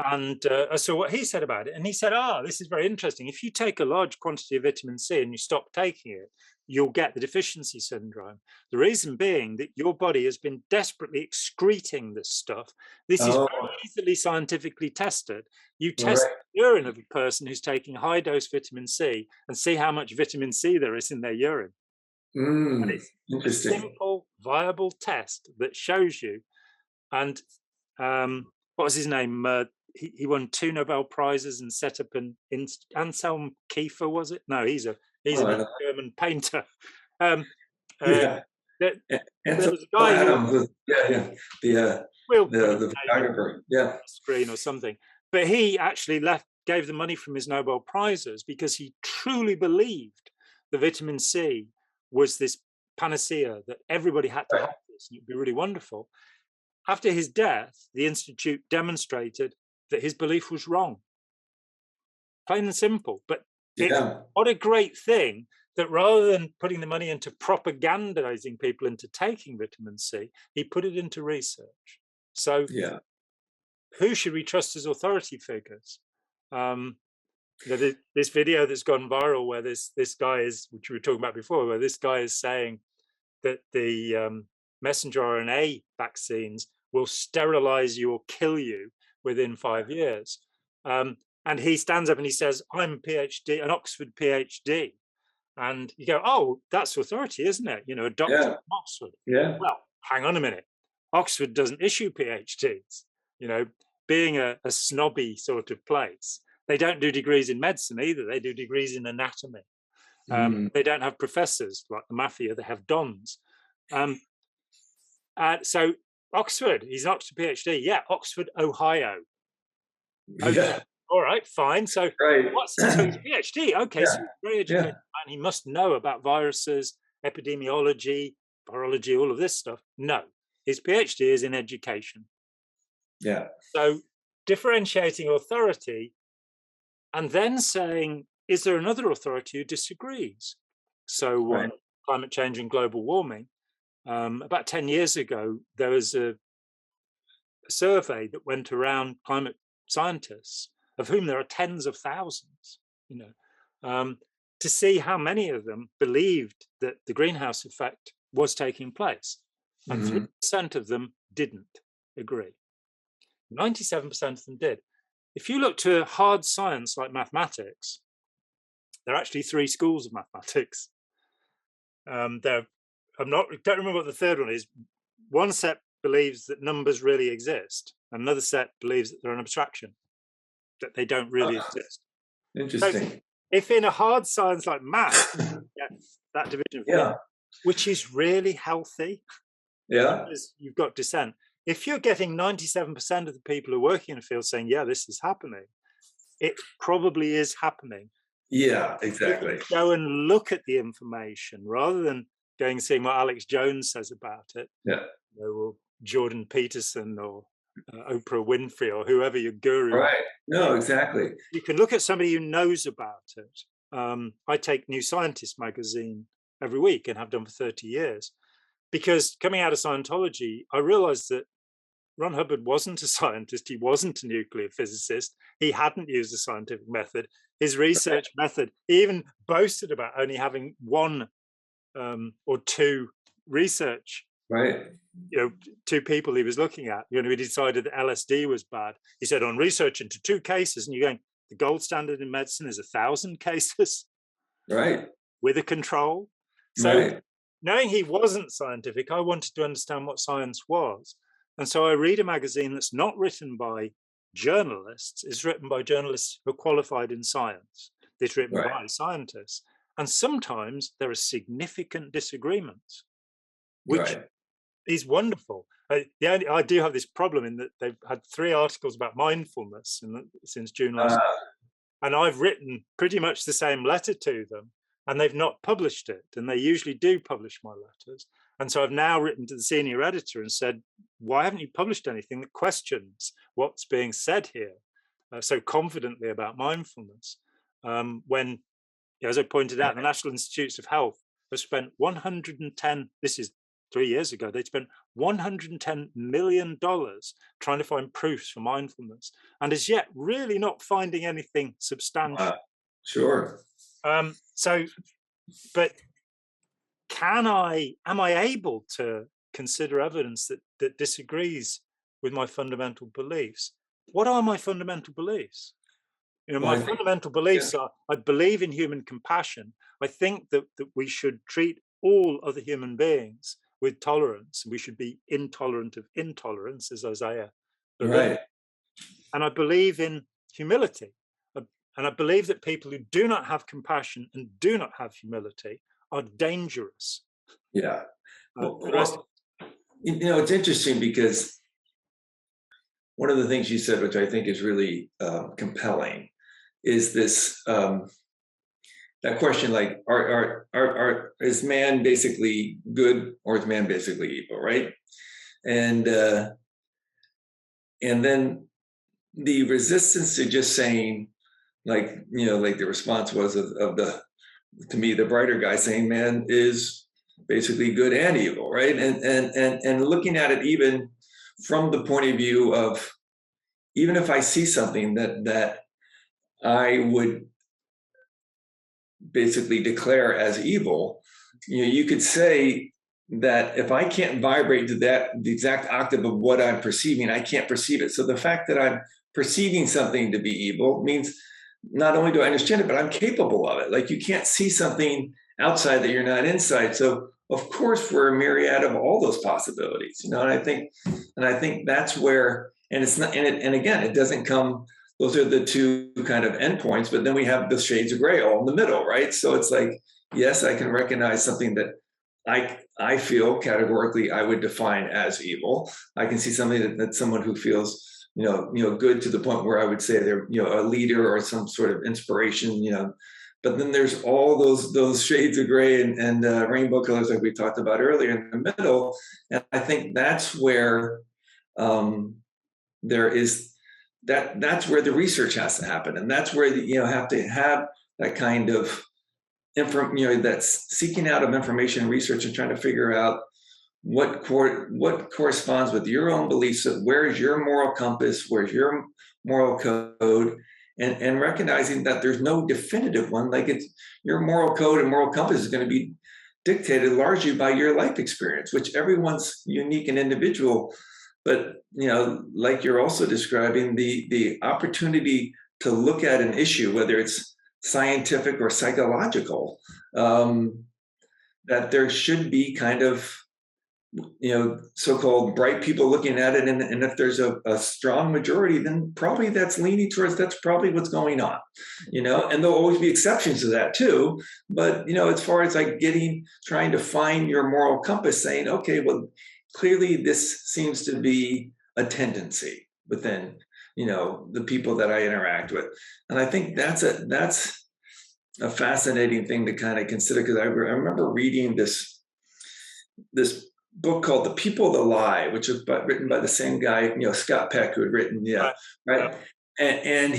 And I saw what he said about it. And he said, this is very interesting. If you take a large quantity of vitamin C and you stop taking it, you'll get the deficiency syndrome. The reason being that your body has been desperately excreting this stuff. This is very easily scientifically tested. You test the urine of a person who's taking high dose vitamin C and see how much vitamin C there is in their urine. And it's a simple, viable test that shows you. And what was his name? He won 2 Nobel Prizes and set up Anselm Kiefer, was it? No, he's a German painter. There was a guy the photographer, screen or something. But he actually gave the money from his Nobel Prizes because he truly believed the vitamin C was this panacea that everybody had to have this, and it'd be really wonderful. After his death, the Institute demonstrated that his belief was wrong. Plain and simple. But what a great thing that rather than putting the money into propagandizing people into taking vitamin C, he put it into research. So Yeah. who should we trust as authority figures? This video that's gone viral where this guy is, which we were talking about before, where this guy is saying that the messenger RNA vaccines will sterilize you or kill you within 5 years. And he stands up and he says, I'm a PhD, an Oxford PhD. And you go, oh, that's authority, isn't it? You know, a doctor from Oxford. Yeah. Well, hang on a minute. Oxford doesn't issue PhDs. You know, being a snobby sort of place, they don't do degrees in medicine either. They do degrees in anatomy. They don't have professors like the mafia. They have dons. So Oxford, he's an Oxford PhD. Yeah, Oxford, Ohio. Okay. Yeah. All right, fine. So what's his PhD? Okay, so he's very educated and he must know about viruses, epidemiology, virology, all of this stuff. No, his PhD is in education. Yeah. So differentiating authority and then saying, is there another authority who disagrees? So climate change and global warming. About 10 years ago, there was a survey that went around climate scientists, of whom there are tens of thousands, you know, to see how many of them believed that the greenhouse effect was taking place. And 3% of them didn't agree. 97% of them did. If you look to hard science like mathematics, there are actually 3 schools of mathematics. I don't remember what the third one is. One set believes that numbers really exist. Another set believes that they're an abstraction, that they don't really exist. Interesting. So if in a hard science like math, that division of opinion, which is really healthy, because you've got dissent. If you're getting 97% of the people who are working in the field saying, yeah, this is happening, it probably is happening. Yeah, exactly. Go and look at the information rather than going and seeing what Alex Jones says about it. Yeah. You know, or Jordan Peterson or Oprah Winfrey or whoever your guru. Right. No, exactly. You can look at somebody who knows about it. I take New Scientist magazine every week and have done for 30 years. Because coming out of Scientology, I realized that Ron Hubbard wasn't a scientist. He wasn't a nuclear physicist. He hadn't used the scientific method. His research method, he even boasted about only having 1 or 2 research. Right. You know, 2 people he was looking at. You know, he decided that LSD was bad. He said on research into 2 cases, and you're going, the gold standard in medicine is 1,000 cases. Right. With a control. So knowing he wasn't scientific, I wanted to understand what science was. And so I read a magazine that's not written by journalists. It's written by journalists who are qualified in science. It's written by scientists. And sometimes there are significant disagreements, which is wonderful. I do have this problem in that they've had 3 articles about mindfulness since June last year. And I've written pretty much the same letter to them, and they've not published it. And they usually do publish my letters. And so I've now written to the senior editor and said, why haven't you published anything that questions what's being said here so confidently about mindfulness? When, as I pointed out, the National Institutes of Health have spent 110, this is 3 years ago, they spent $110 million trying to find proofs for mindfulness, and is yet really not finding anything substantial. Sure. But am I able to consider evidence that disagrees with my fundamental beliefs? What are my fundamental beliefs? You know, my fundamental beliefs are, I believe in human compassion. I think that we should treat all other human beings with tolerance. We should be intolerant of intolerance, as Isaiah believed. And I believe in humility. And I believe that people who do not have compassion and do not have humility are dangerous. Yeah. You know, it's interesting because one of the things you said, which I think is really compelling, is this that question, like, is man basically good or is man basically evil, right? And then the resistance to just saying, like, you know, like the response was of the to me, the brighter guy, saying man is basically good and evil, right? And looking at it even from the point of view of, even if I see something that I would basically declare as evil, you could say that if I can't vibrate to the exact octave of what I'm perceiving, I can't perceive it. So the fact that I'm perceiving something to be evil means not only do I understand it, but I'm capable of it. Like, you can't see something outside that you're not inside. So of course we're a myriad of all those possibilities, and I think that's where, and it's not, and again, it doesn't come, those are the two kind of endpoints, but then we have the shades of gray all in the middle, right? So it's like, yes, I can recognize something that I feel categorically I would define as evil. I can see something that someone who feels good to the point where I would say they're a leader or some sort of inspiration. But then there's all those shades of gray and rainbow colors like we talked about earlier in the middle, and I think that's where there is that's where the research has to happen, and that's where you have to have that kind of that's seeking out of information and research and trying to figure out what corresponds with your own beliefs. Where's your moral compass? Where's your moral code? And recognizing that there's no definitive one. Like, it's your moral code and moral compass is going to be dictated largely by your life experience, which everyone's unique and individual. But like you're also describing, the opportunity to look at an issue, whether it's scientific or psychological, that there should be kind of so-called bright people looking at it, and if there's a strong majority, then probably that's leaning towards that's probably what's going on, and there'll always be exceptions to that too. But as far as like trying to find your moral compass, saying, okay, well, clearly this seems to be a tendency within the people that I interact with, and I think that's a fascinating thing to kind of consider, because I remember reading this book called The People That Lie, which was written by the same guy, Scott Peck, who had written, right? And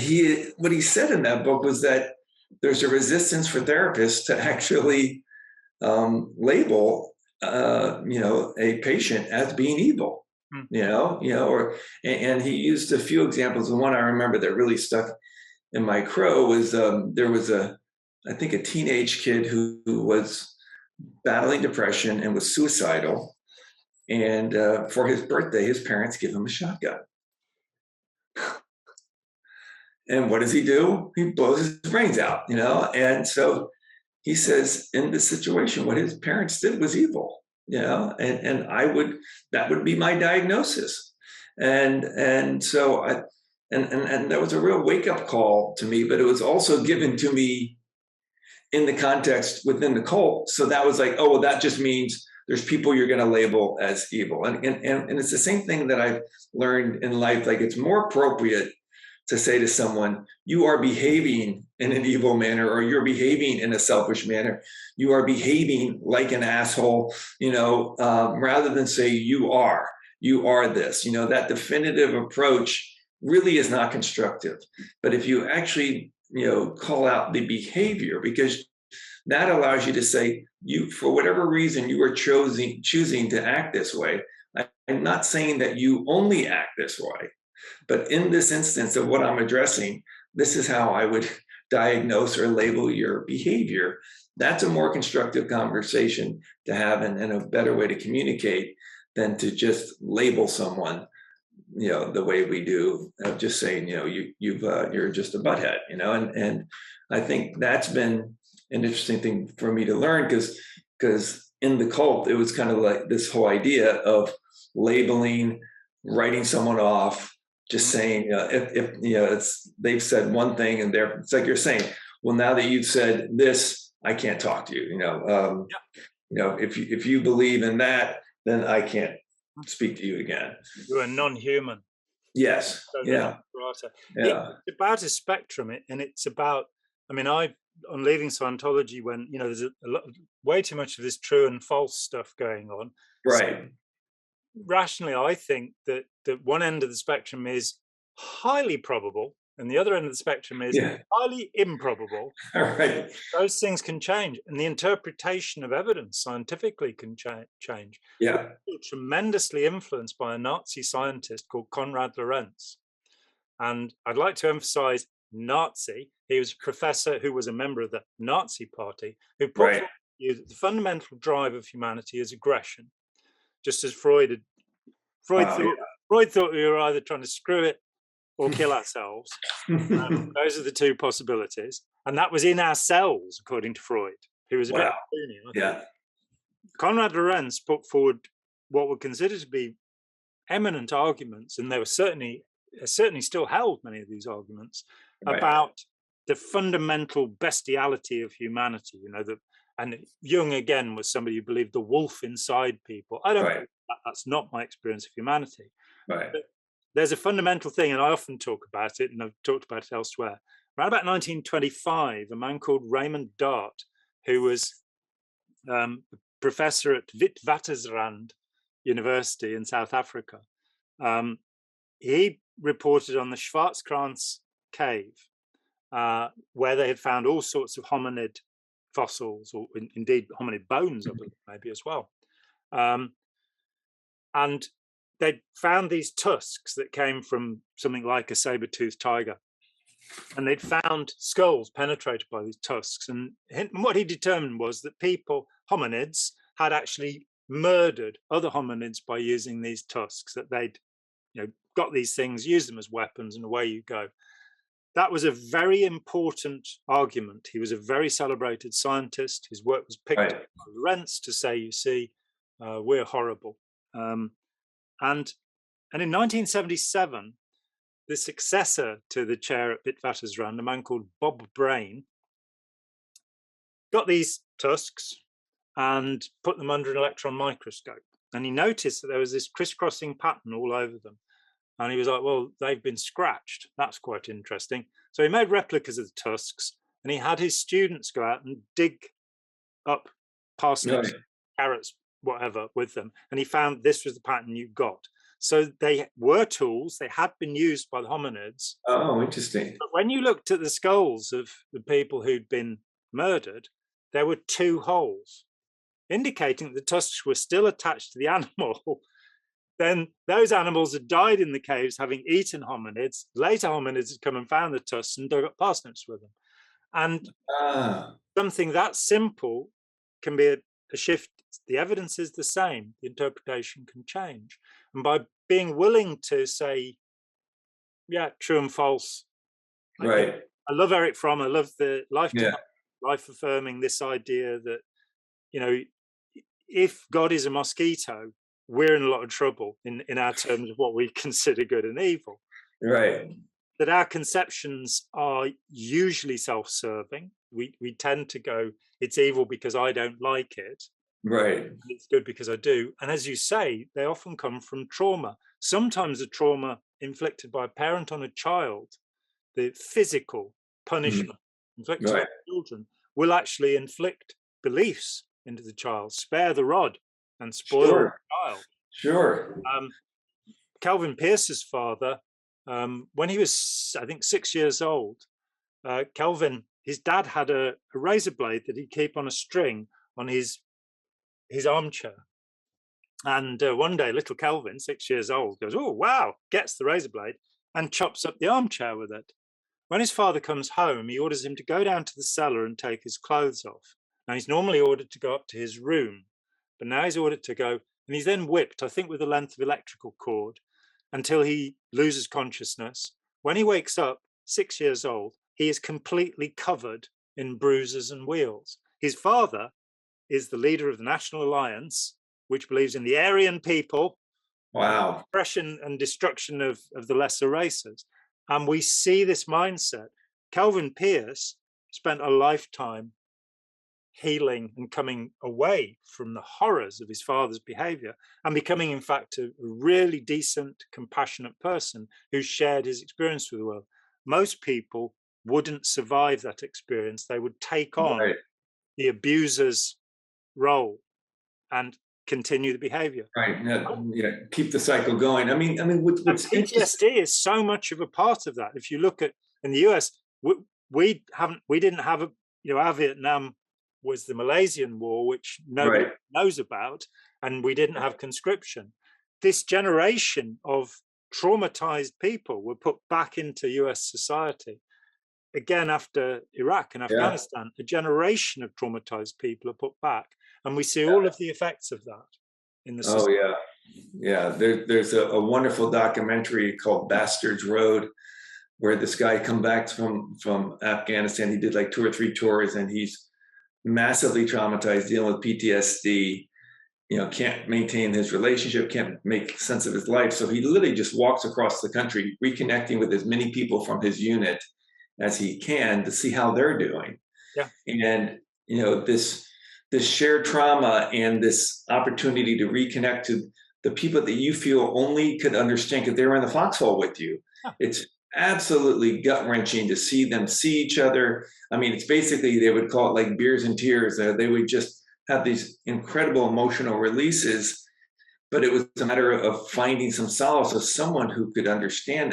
what he said in that book was that there's a resistance for therapists to actually label, a patient as being evil, and he used a few examples. The one I remember that really stuck in my crow was there was I think a teenage kid who was battling depression and was suicidal. And for his birthday, his parents give him a shotgun. And what does he do? He blows his brains out, And so he says, in this situation, what his parents did was evil, and that would be my diagnosis. And so and that was a real wake-up call to me, but it was also given to me in the context within the cult. So that was like, oh, well, that just means there's people you're going to label as evil. And it's the same thing that I've learned in life. Like, it's more appropriate to say to someone, you are behaving in an evil manner, or you're behaving in a selfish manner. You are behaving like an asshole, rather than say you are this, that definitive approach really is not constructive. But if you actually, call out the behavior, because that allows you to say, you, for whatever reason, you are choosing to act this way. I'm not saying that you only act this way, but in this instance of what I'm addressing, this is how I would diagnose or label your behavior. That's a more constructive conversation to have, and a better way to communicate than to just label someone, the way we do, just saying, you're just a butthead, and I think that's been an interesting thing for me to learn, because in the cult, it was kind of like this whole idea of labeling, writing someone off, just saying, if they've said one thing and it's like you're saying, well, now that you've said this, I can't talk to you. If you believe in that, then I can't speak to you again. You're a non-human. Yes. So yeah. It's about a spectrum, and it's about. I mean, on leaving Scientology, when there's way too much of this true and false stuff going on. Right. So rationally, I think that one end of the spectrum is highly probable and the other end of the spectrum is Yeah. highly improbable. All right. Those things can change, and the interpretation of evidence scientifically can change. Yeah. We're tremendously influenced by a Nazi scientist called Konrad Lorenz. And I'd like to emphasize Nazi. He was a professor who was a member of the Nazi party, who put Right. forward that the fundamental drive of humanity is aggression, just as Freud had. Freud thought we were either trying to screw it or kill ourselves. Those are the two possibilities. And that was in our cells, according to Freud, who was a bit junior. Yeah. Konrad Lorenz put forward what were considered to be eminent arguments, and they were certainly still held, many of these arguments, about the fundamental bestiality of humanity. And Jung, again, was somebody who believed the wolf inside people. I don't believe that. That's not my experience of humanity. Right. But there's a fundamental thing, and I often talk about it, and I've talked about it elsewhere. Around about 1925, a man called Raymond Dart, who was a professor at Witwatersrand University in South Africa, he reported on the Schwarzkranz cave, where they had found all sorts of hominid fossils, or indeed hominid bones, I believe, maybe as well. And they'd found these tusks that came from something like a saber-toothed tiger. And they'd found skulls penetrated by these tusks. And what he determined was that hominids, had actually murdered other hominids by using these tusks, that they'd got these things, used them as weapons, and away you go. That was a very important argument. He was a very celebrated scientist. His work was picked up by Lorenz to say, you see, we're horrible. And in 1977, the successor to the chair at Witwatersrand, a man called Bob Brain, got these tusks and put them under an electron microscope. And he noticed that there was this crisscrossing pattern all over them. And he was like, well, they've been scratched. That's quite interesting. So he made replicas of the tusks, and he had his students go out and dig up parsnips, carrots, whatever, with them. And he found this was the pattern you got. So they were tools. They had been used by the hominids. Oh, interesting. But when you looked at the skulls of the people who'd been murdered, there were 2 holes, indicating that the tusks were still attached to the animal. Then those animals had died in the caves, having eaten hominids. Later hominids had come and found the tusks and dug up parsnips with them. And something that simple can be a shift. The evidence is the same. The interpretation can change. And by being willing to say, yeah, true and false. Right. I love Eric Fromm. I love the life affirming this idea that, if God is a mosquito, we're in a lot of trouble in our terms of what we consider good and evil. Right. That our conceptions are usually self-serving. We tend to go, it's evil because I don't like it. Right. It's good because I do. And as you say, they often come from trauma. Sometimes a trauma inflicted by a parent on a child, the physical punishment inflicted on children, will actually inflict beliefs into the child, spare the rod and spoil the child. Sure. Calvin Pierce's father, when he was, I think, 6 years old, Calvin, his dad had a razor blade that he'd keep on a string on his armchair. And one day, little Calvin, 6 years old, goes, oh, wow, gets the razor blade and chops up the armchair with it. When his father comes home, he orders him to go down to the cellar and take his clothes off. Now, he's normally ordered to go up to his room, but now he's ordered to go, and he's then whipped, I think, with a length of electrical cord until he loses consciousness. When he wakes up, 6 years old, he is completely covered in bruises and wheals. His father is the leader of the National Alliance, which believes in the Aryan people, oppression and destruction of the lesser races. And we see this mindset. Calvin Pierce spent a lifetime healing and coming away from the horrors of his father's behavior and becoming, in fact, a really decent, compassionate person who shared his experience with the world. Most people wouldn't survive that experience. They would take on the abuser's role. And continue the behavior. Right. Keep the cycle going. I mean, what's PTSD is so much of a part of that. If you look at in the US, we didn't have our Vietnam was the Malaysian War, which nobody knows about, and we didn't have conscription. This generation of traumatized people were put back into US society. Again, after Iraq and Afghanistan, a generation of traumatized people are put back, and we see all of the effects of that in the system. There's a wonderful documentary called Bastard's Road, where this guy come back from Afghanistan. He did like 2 or 3 tours, and he's massively traumatized, dealing with PTSD. Can't maintain his relationship, can't make sense of his life. So he literally just walks across the country, reconnecting with as many people from his unit as he can to see how they're doing. Yeah. And this shared trauma and this opportunity to reconnect to the people that you feel only could understand because they were in the foxhole with you. Yeah. It's absolutely gut-wrenching to see them see each other. I mean, it's basically, they would call it like beers and tears. They would just have these incredible emotional releases, but it was a matter of finding some solace of someone who could understand.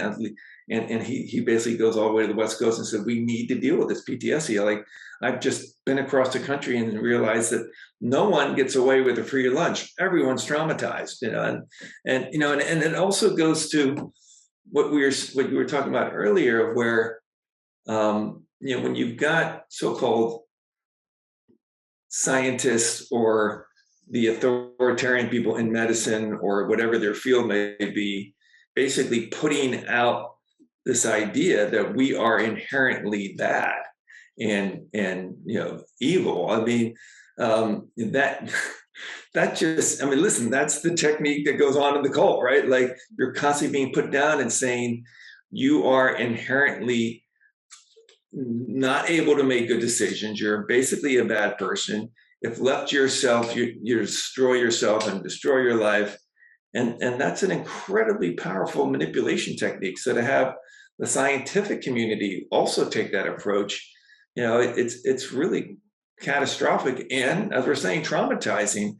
And he basically goes all the way to the West Coast and said, we need to deal with this PTSD. Like, I've just been across the country and realized that no one gets away with a free lunch. Everyone's traumatized, and it also goes to what you were talking about earlier, where when you've got so-called scientists or the authoritarian people in medicine or whatever their field may be, basically putting out this idea that we are inherently bad and evil. I mean, that just, listen, that's the technique that goes on in the cult, right? Like, you're constantly being put down and saying you are inherently not able to make good decisions. You're basically a bad person. If left to yourself, you destroy yourself and destroy your life. And that's an incredibly powerful manipulation technique. So to have the scientific community also take that approach, it's really catastrophic. And as we're saying, traumatizing.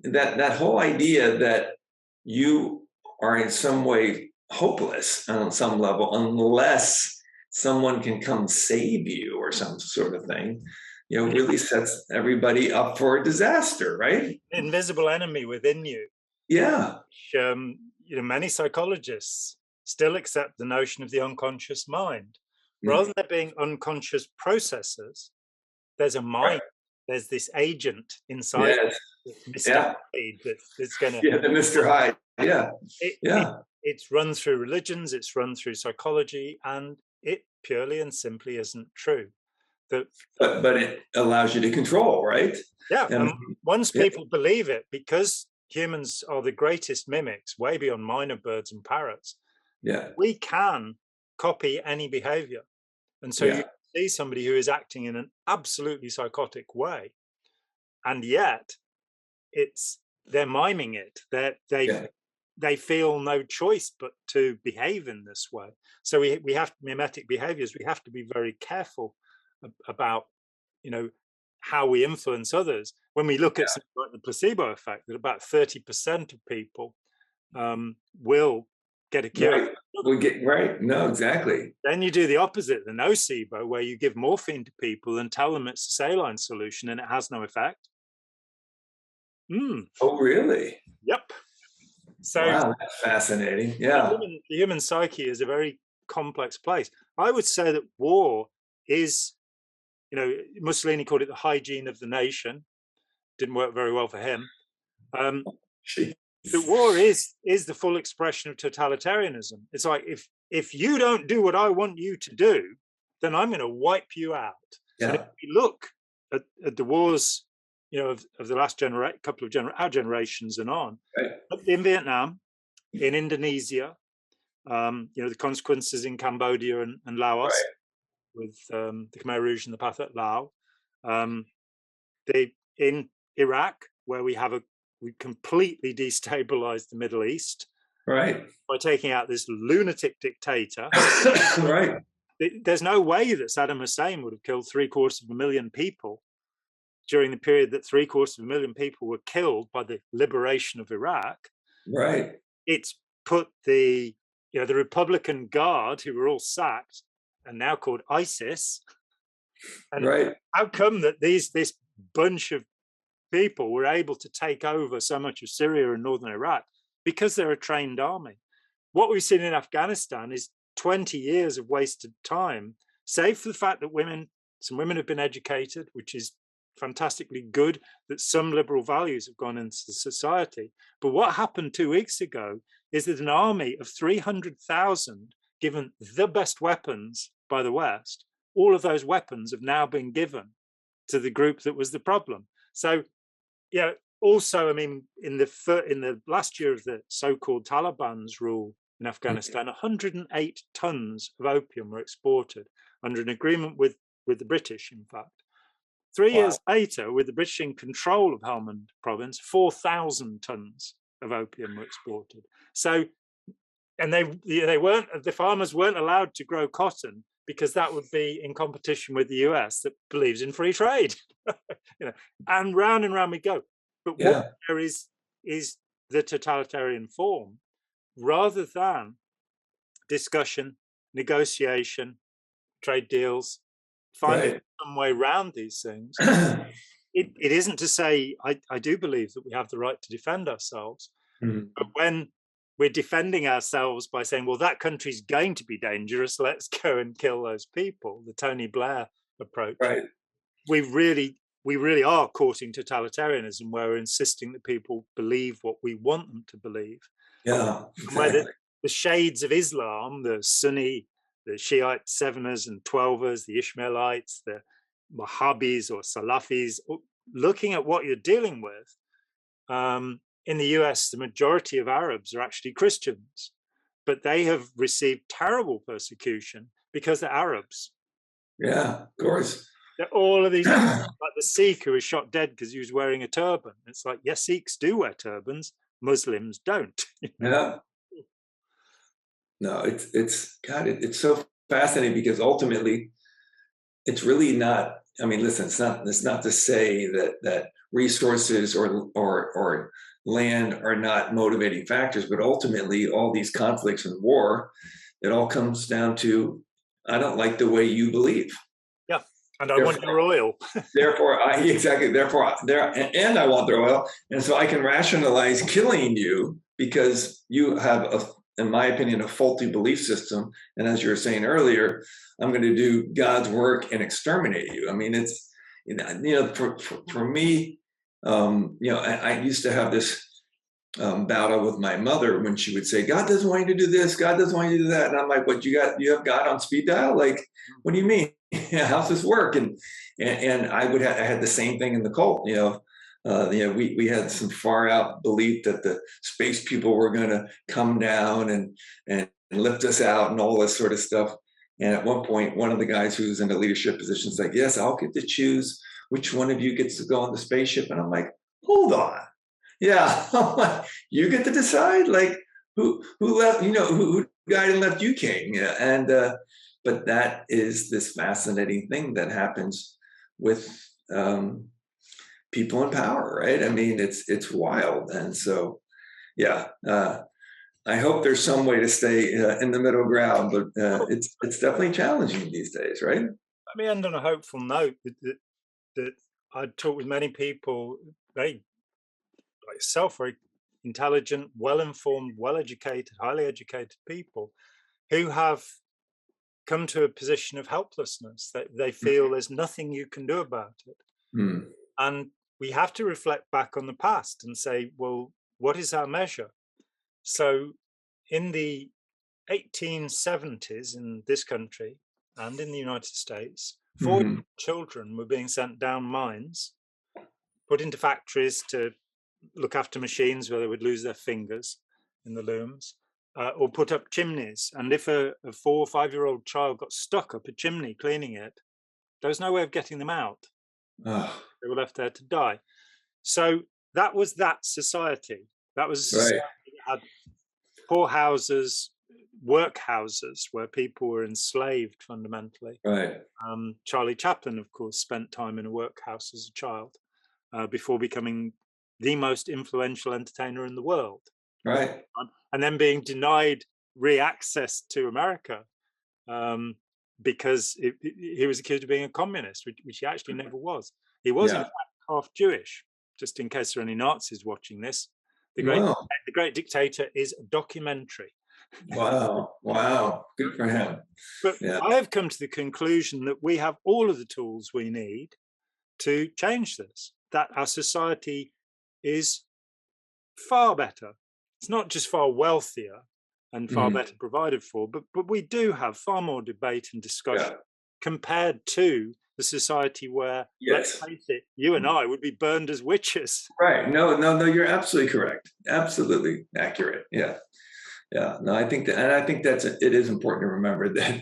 That whole idea that you are in some way hopeless on some level, unless someone can come save you or some sort of thing, really sets everybody up for a disaster, right? Invisible enemy within you. Yeah. Many psychologists still accept the notion of the unconscious mind. Rather than there being unconscious processes, there's a mind. There's this agent inside. Yes. Mr. Hyde that's going to. Yeah, the Mr. Hyde. Yeah. It's run through religions. It's run through psychology, and it purely and simply isn't true. But it allows you to control, right? Yeah. And once people believe it, because humans are the greatest mimics, way beyond minor birds and parrots. Yeah. We can copy any behavior. And so you see somebody who is acting in an absolutely psychotic way, and yet they're miming it. They feel no choice but to behave in this way. So we have mimetic behaviors. We have to be very careful about how we influence others. When we look at something like the placebo effect, that about 30% of people will get a cure. Right. No, exactly. Then you do the opposite, the nocebo, where you give morphine to people and tell them it's a saline solution and it has no effect. Oh, really? Yep. So wow, that's fascinating. Yeah. The human psyche is a very complex place. I would say that war is, Mussolini called it the hygiene of the nation. Didn't work very well for him. The war is the full expression of totalitarianism. It's like, if you don't do what I want you to do, then I'm going to wipe you out. Yeah. And if you look at the wars, of the last couple of our generations and on, in Vietnam, in Indonesia, the consequences in Cambodia and Laos, with the Khmer Rouge and the Pathet Lao, in Iraq, where we completely destabilized the Middle East, by taking out this lunatic dictator. Right. There's no way that Saddam Hussein would have killed 750,000 people during the period that 750,000 people were killed by the liberation of Iraq. Right. It's put the Republican Guard, who were all sacked and now called ISIS. And right. How come that this bunch of people were able to take over so much of Syria and northern Iraq? Because they're a trained army. What we've seen in Afghanistan is 20 years of wasted time, save for the fact that some women have been educated, which is fantastically good, that some liberal values have gone into society. But what happened 2 weeks ago is that an army of 300,000, given the best weapons by the West, all of those weapons have now been given to the group that was the problem. So, also, I mean, in the last year of the so-called Taliban's rule in Afghanistan, 108 tons of opium were exported under an agreement with the British, in fact. 3 years later, with the British in control of Helmand province, 4,000 tons of opium were exported. So, and the farmers weren't allowed to grow cotton because that would be in competition with the US that believes in free trade. And round we go. But what there is the totalitarian form, rather than discussion, negotiation, trade deals, finding some way around these things. It isn't to say I do believe that we have the right to defend ourselves, but when we're defending ourselves by saying, well, that country's going to be dangerous, let's go and kill those people, the Tony Blair approach, we really are courting totalitarianism, where we're insisting that people believe what we want them to believe. Yeah, exactly. Where the shades of Islam, the Sunni, the Shiite Seveners and Twelvers, the Ishmaelites, the Wahhabis or Salafis, looking at what you're dealing with. In the US, the majority of Arabs are actually Christians, but they have received terrible persecution because they're Arabs. Yeah, of course. All of these, like the Sikh who was shot dead because he was wearing a turban. It's like, yes, Sikhs do wear turbans, Muslims don't. Yeah. No, it's so fascinating, because ultimately it's really not, I mean, listen, it's not to say that resources or land are not motivating factors, but ultimately all these conflicts and war, it all comes down to, I don't like the way you believe. Yeah. And I want your oil. Therefore, I want their oil. And so I can rationalize killing you because you have in my opinion, a faulty belief system. And as you were saying earlier, I'm going to do God's work and exterminate you. I mean, it's, for me, I used to have this battle with my mother when she would say, God doesn't want you to do this, God doesn't want you to do that. And I'm like, what, you have God on speed dial? Like, what do you mean? How's this work? And I had the same thing in the cult, we had some far out belief that the space people were going to come down and lift us out and all this sort of stuff. And at one point, one of the guys who was in the leadership position is like, yes, I'll get to choose which one of you gets to go on the spaceship. And I'm like, hold on. Yeah, you get to decide, like, who left, who guided and left you king. Yeah. And but that is this fascinating thing that happens with people in power, right? I mean, it's wild. And so, yeah, I hope there's some way to stay in the middle ground, but it's definitely challenging these days, right? Let me end on a hopeful note that I talk with many people, very like yourself, very intelligent, well-informed, well-educated, highly educated people who have come to a position of helplessness, that they feel there's nothing you can do about it. And we have to reflect back on the past and say, well, what is our measure? So in the 1870s in this country and in the United States, 4 children were being sent down mines, put into factories to look after machines where they would lose their fingers in the looms, or put up chimneys. And if a 4 or 5-year-old child got stuck up a chimney cleaning it, there was no way of getting them out. They were left there to die. So that was that society. That was a society that had poor houses, workhouses where people were enslaved fundamentally. Right. Charlie Chaplin, of course, spent time in a workhouse as a child before becoming the most influential entertainer in the world. Right. And then being denied re-access to America because he was accused of being a communist, which he actually never was. He was, in fact, half Jewish, just in case there are any Nazis watching this. The Great Dictator is a documentary. Wow. Good for him. But I have come to the conclusion that we have all of the tools we need to change this, that our society is far better. It's not just far wealthier and far better provided for, but we do have far more debate and discussion compared to the society where, let's face it, you and I would be burned as witches. Right. No, you're absolutely correct. Absolutely accurate. Yeah. No, I think it is important to remember that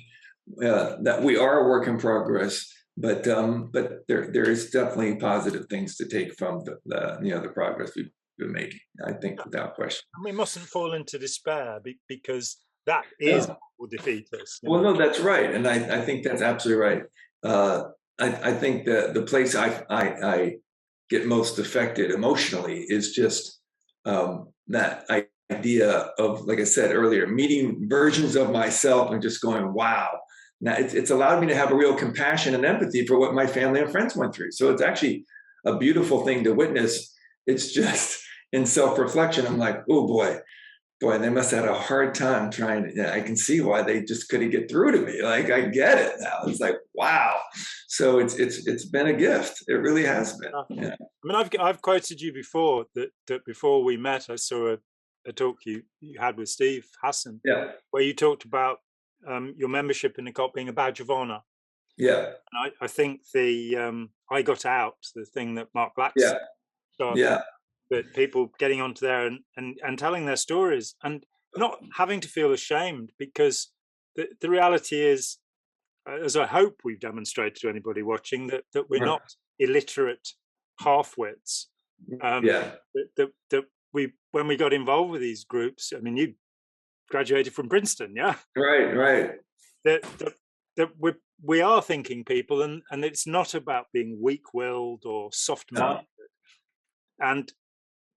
that we are a work in progress, but there is definitely positive things to take from the progress we've been making. I think without question. And we mustn't fall into despair because that is what will defeat us. Well, no, that's right, and I think that's absolutely right. I think the place I get most affected emotionally is just that idea of, like I said earlier, meeting versions of myself and just going, wow. Now it's allowed me to have a real compassion and empathy for what my family and friends went through. So it's actually a beautiful thing to witness. It's just in self-reflection, I'm like, oh boy, they must have had a hard time trying to, I can see why they just couldn't get through to me. Like, I get it now. It's like, wow. So it's been a gift. It really has been. Yeah. I mean, I've quoted you before that before we met, I saw a talk you had with Steve Hassan, where you talked about your membership in the cult being a badge of honor. Yeah. And I think the I Got Out, the thing that Mark Black started, that people getting onto there and telling their stories and not having to feel ashamed, because the reality is, as I hope we've demonstrated to anybody watching, that we're not illiterate half-wits. That we, when we got involved with these groups, I mean, you graduated from Princeton, yeah? Right. That we are thinking people, and it's not about being weak-willed or soft-minded. And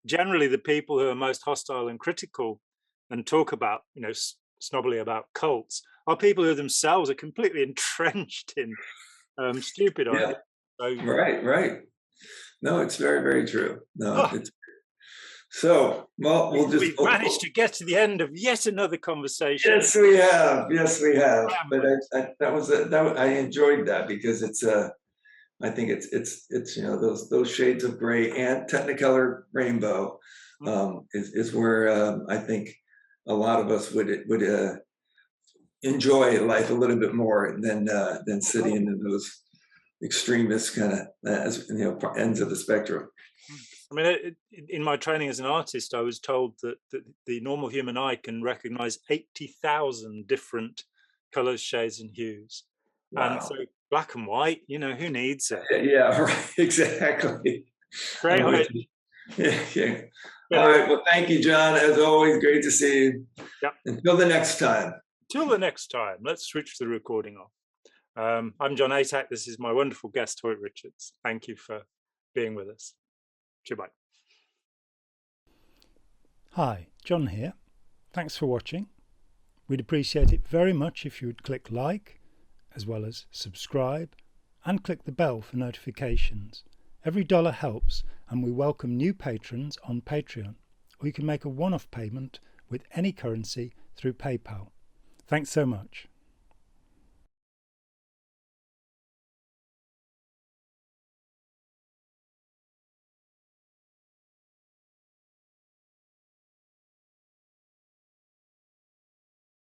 generally, the people who are most hostile and critical and talk about, snobbily about cults are people who themselves are completely entrenched in stupid ideas. So, right. No, it's very, very true. No, it's so. Well, we've managed to get to the end of yet another conversation. Yes, we have. But I enjoyed that because it's I think it's those shades of gray and Technicolor rainbow is where I think a lot of us would enjoy life a little bit more than sitting in those extremist kind of ends of the spectrum. I mean, in my training as an artist, I was told that the normal human eye can recognize 80,000 different colors, shades, and hues. Wow. And so black and white, who needs it? Yeah, right, exactly. Great. Yeah. All right. Well, thank you, John. As always, great to see you. Yep. Until the next time. Let's switch the recording off. I'm Jon Atack. This is my wonderful guest, Hoyt Richards. Thank you for being with us. Goodbye. Hi, John here. Thanks for watching. We'd appreciate it very much if you would click like, as well as subscribe, and click the bell for notifications. Every dollar helps, and we welcome new patrons on Patreon, or you can make a one-off payment with any currency through PayPal. Thanks so much.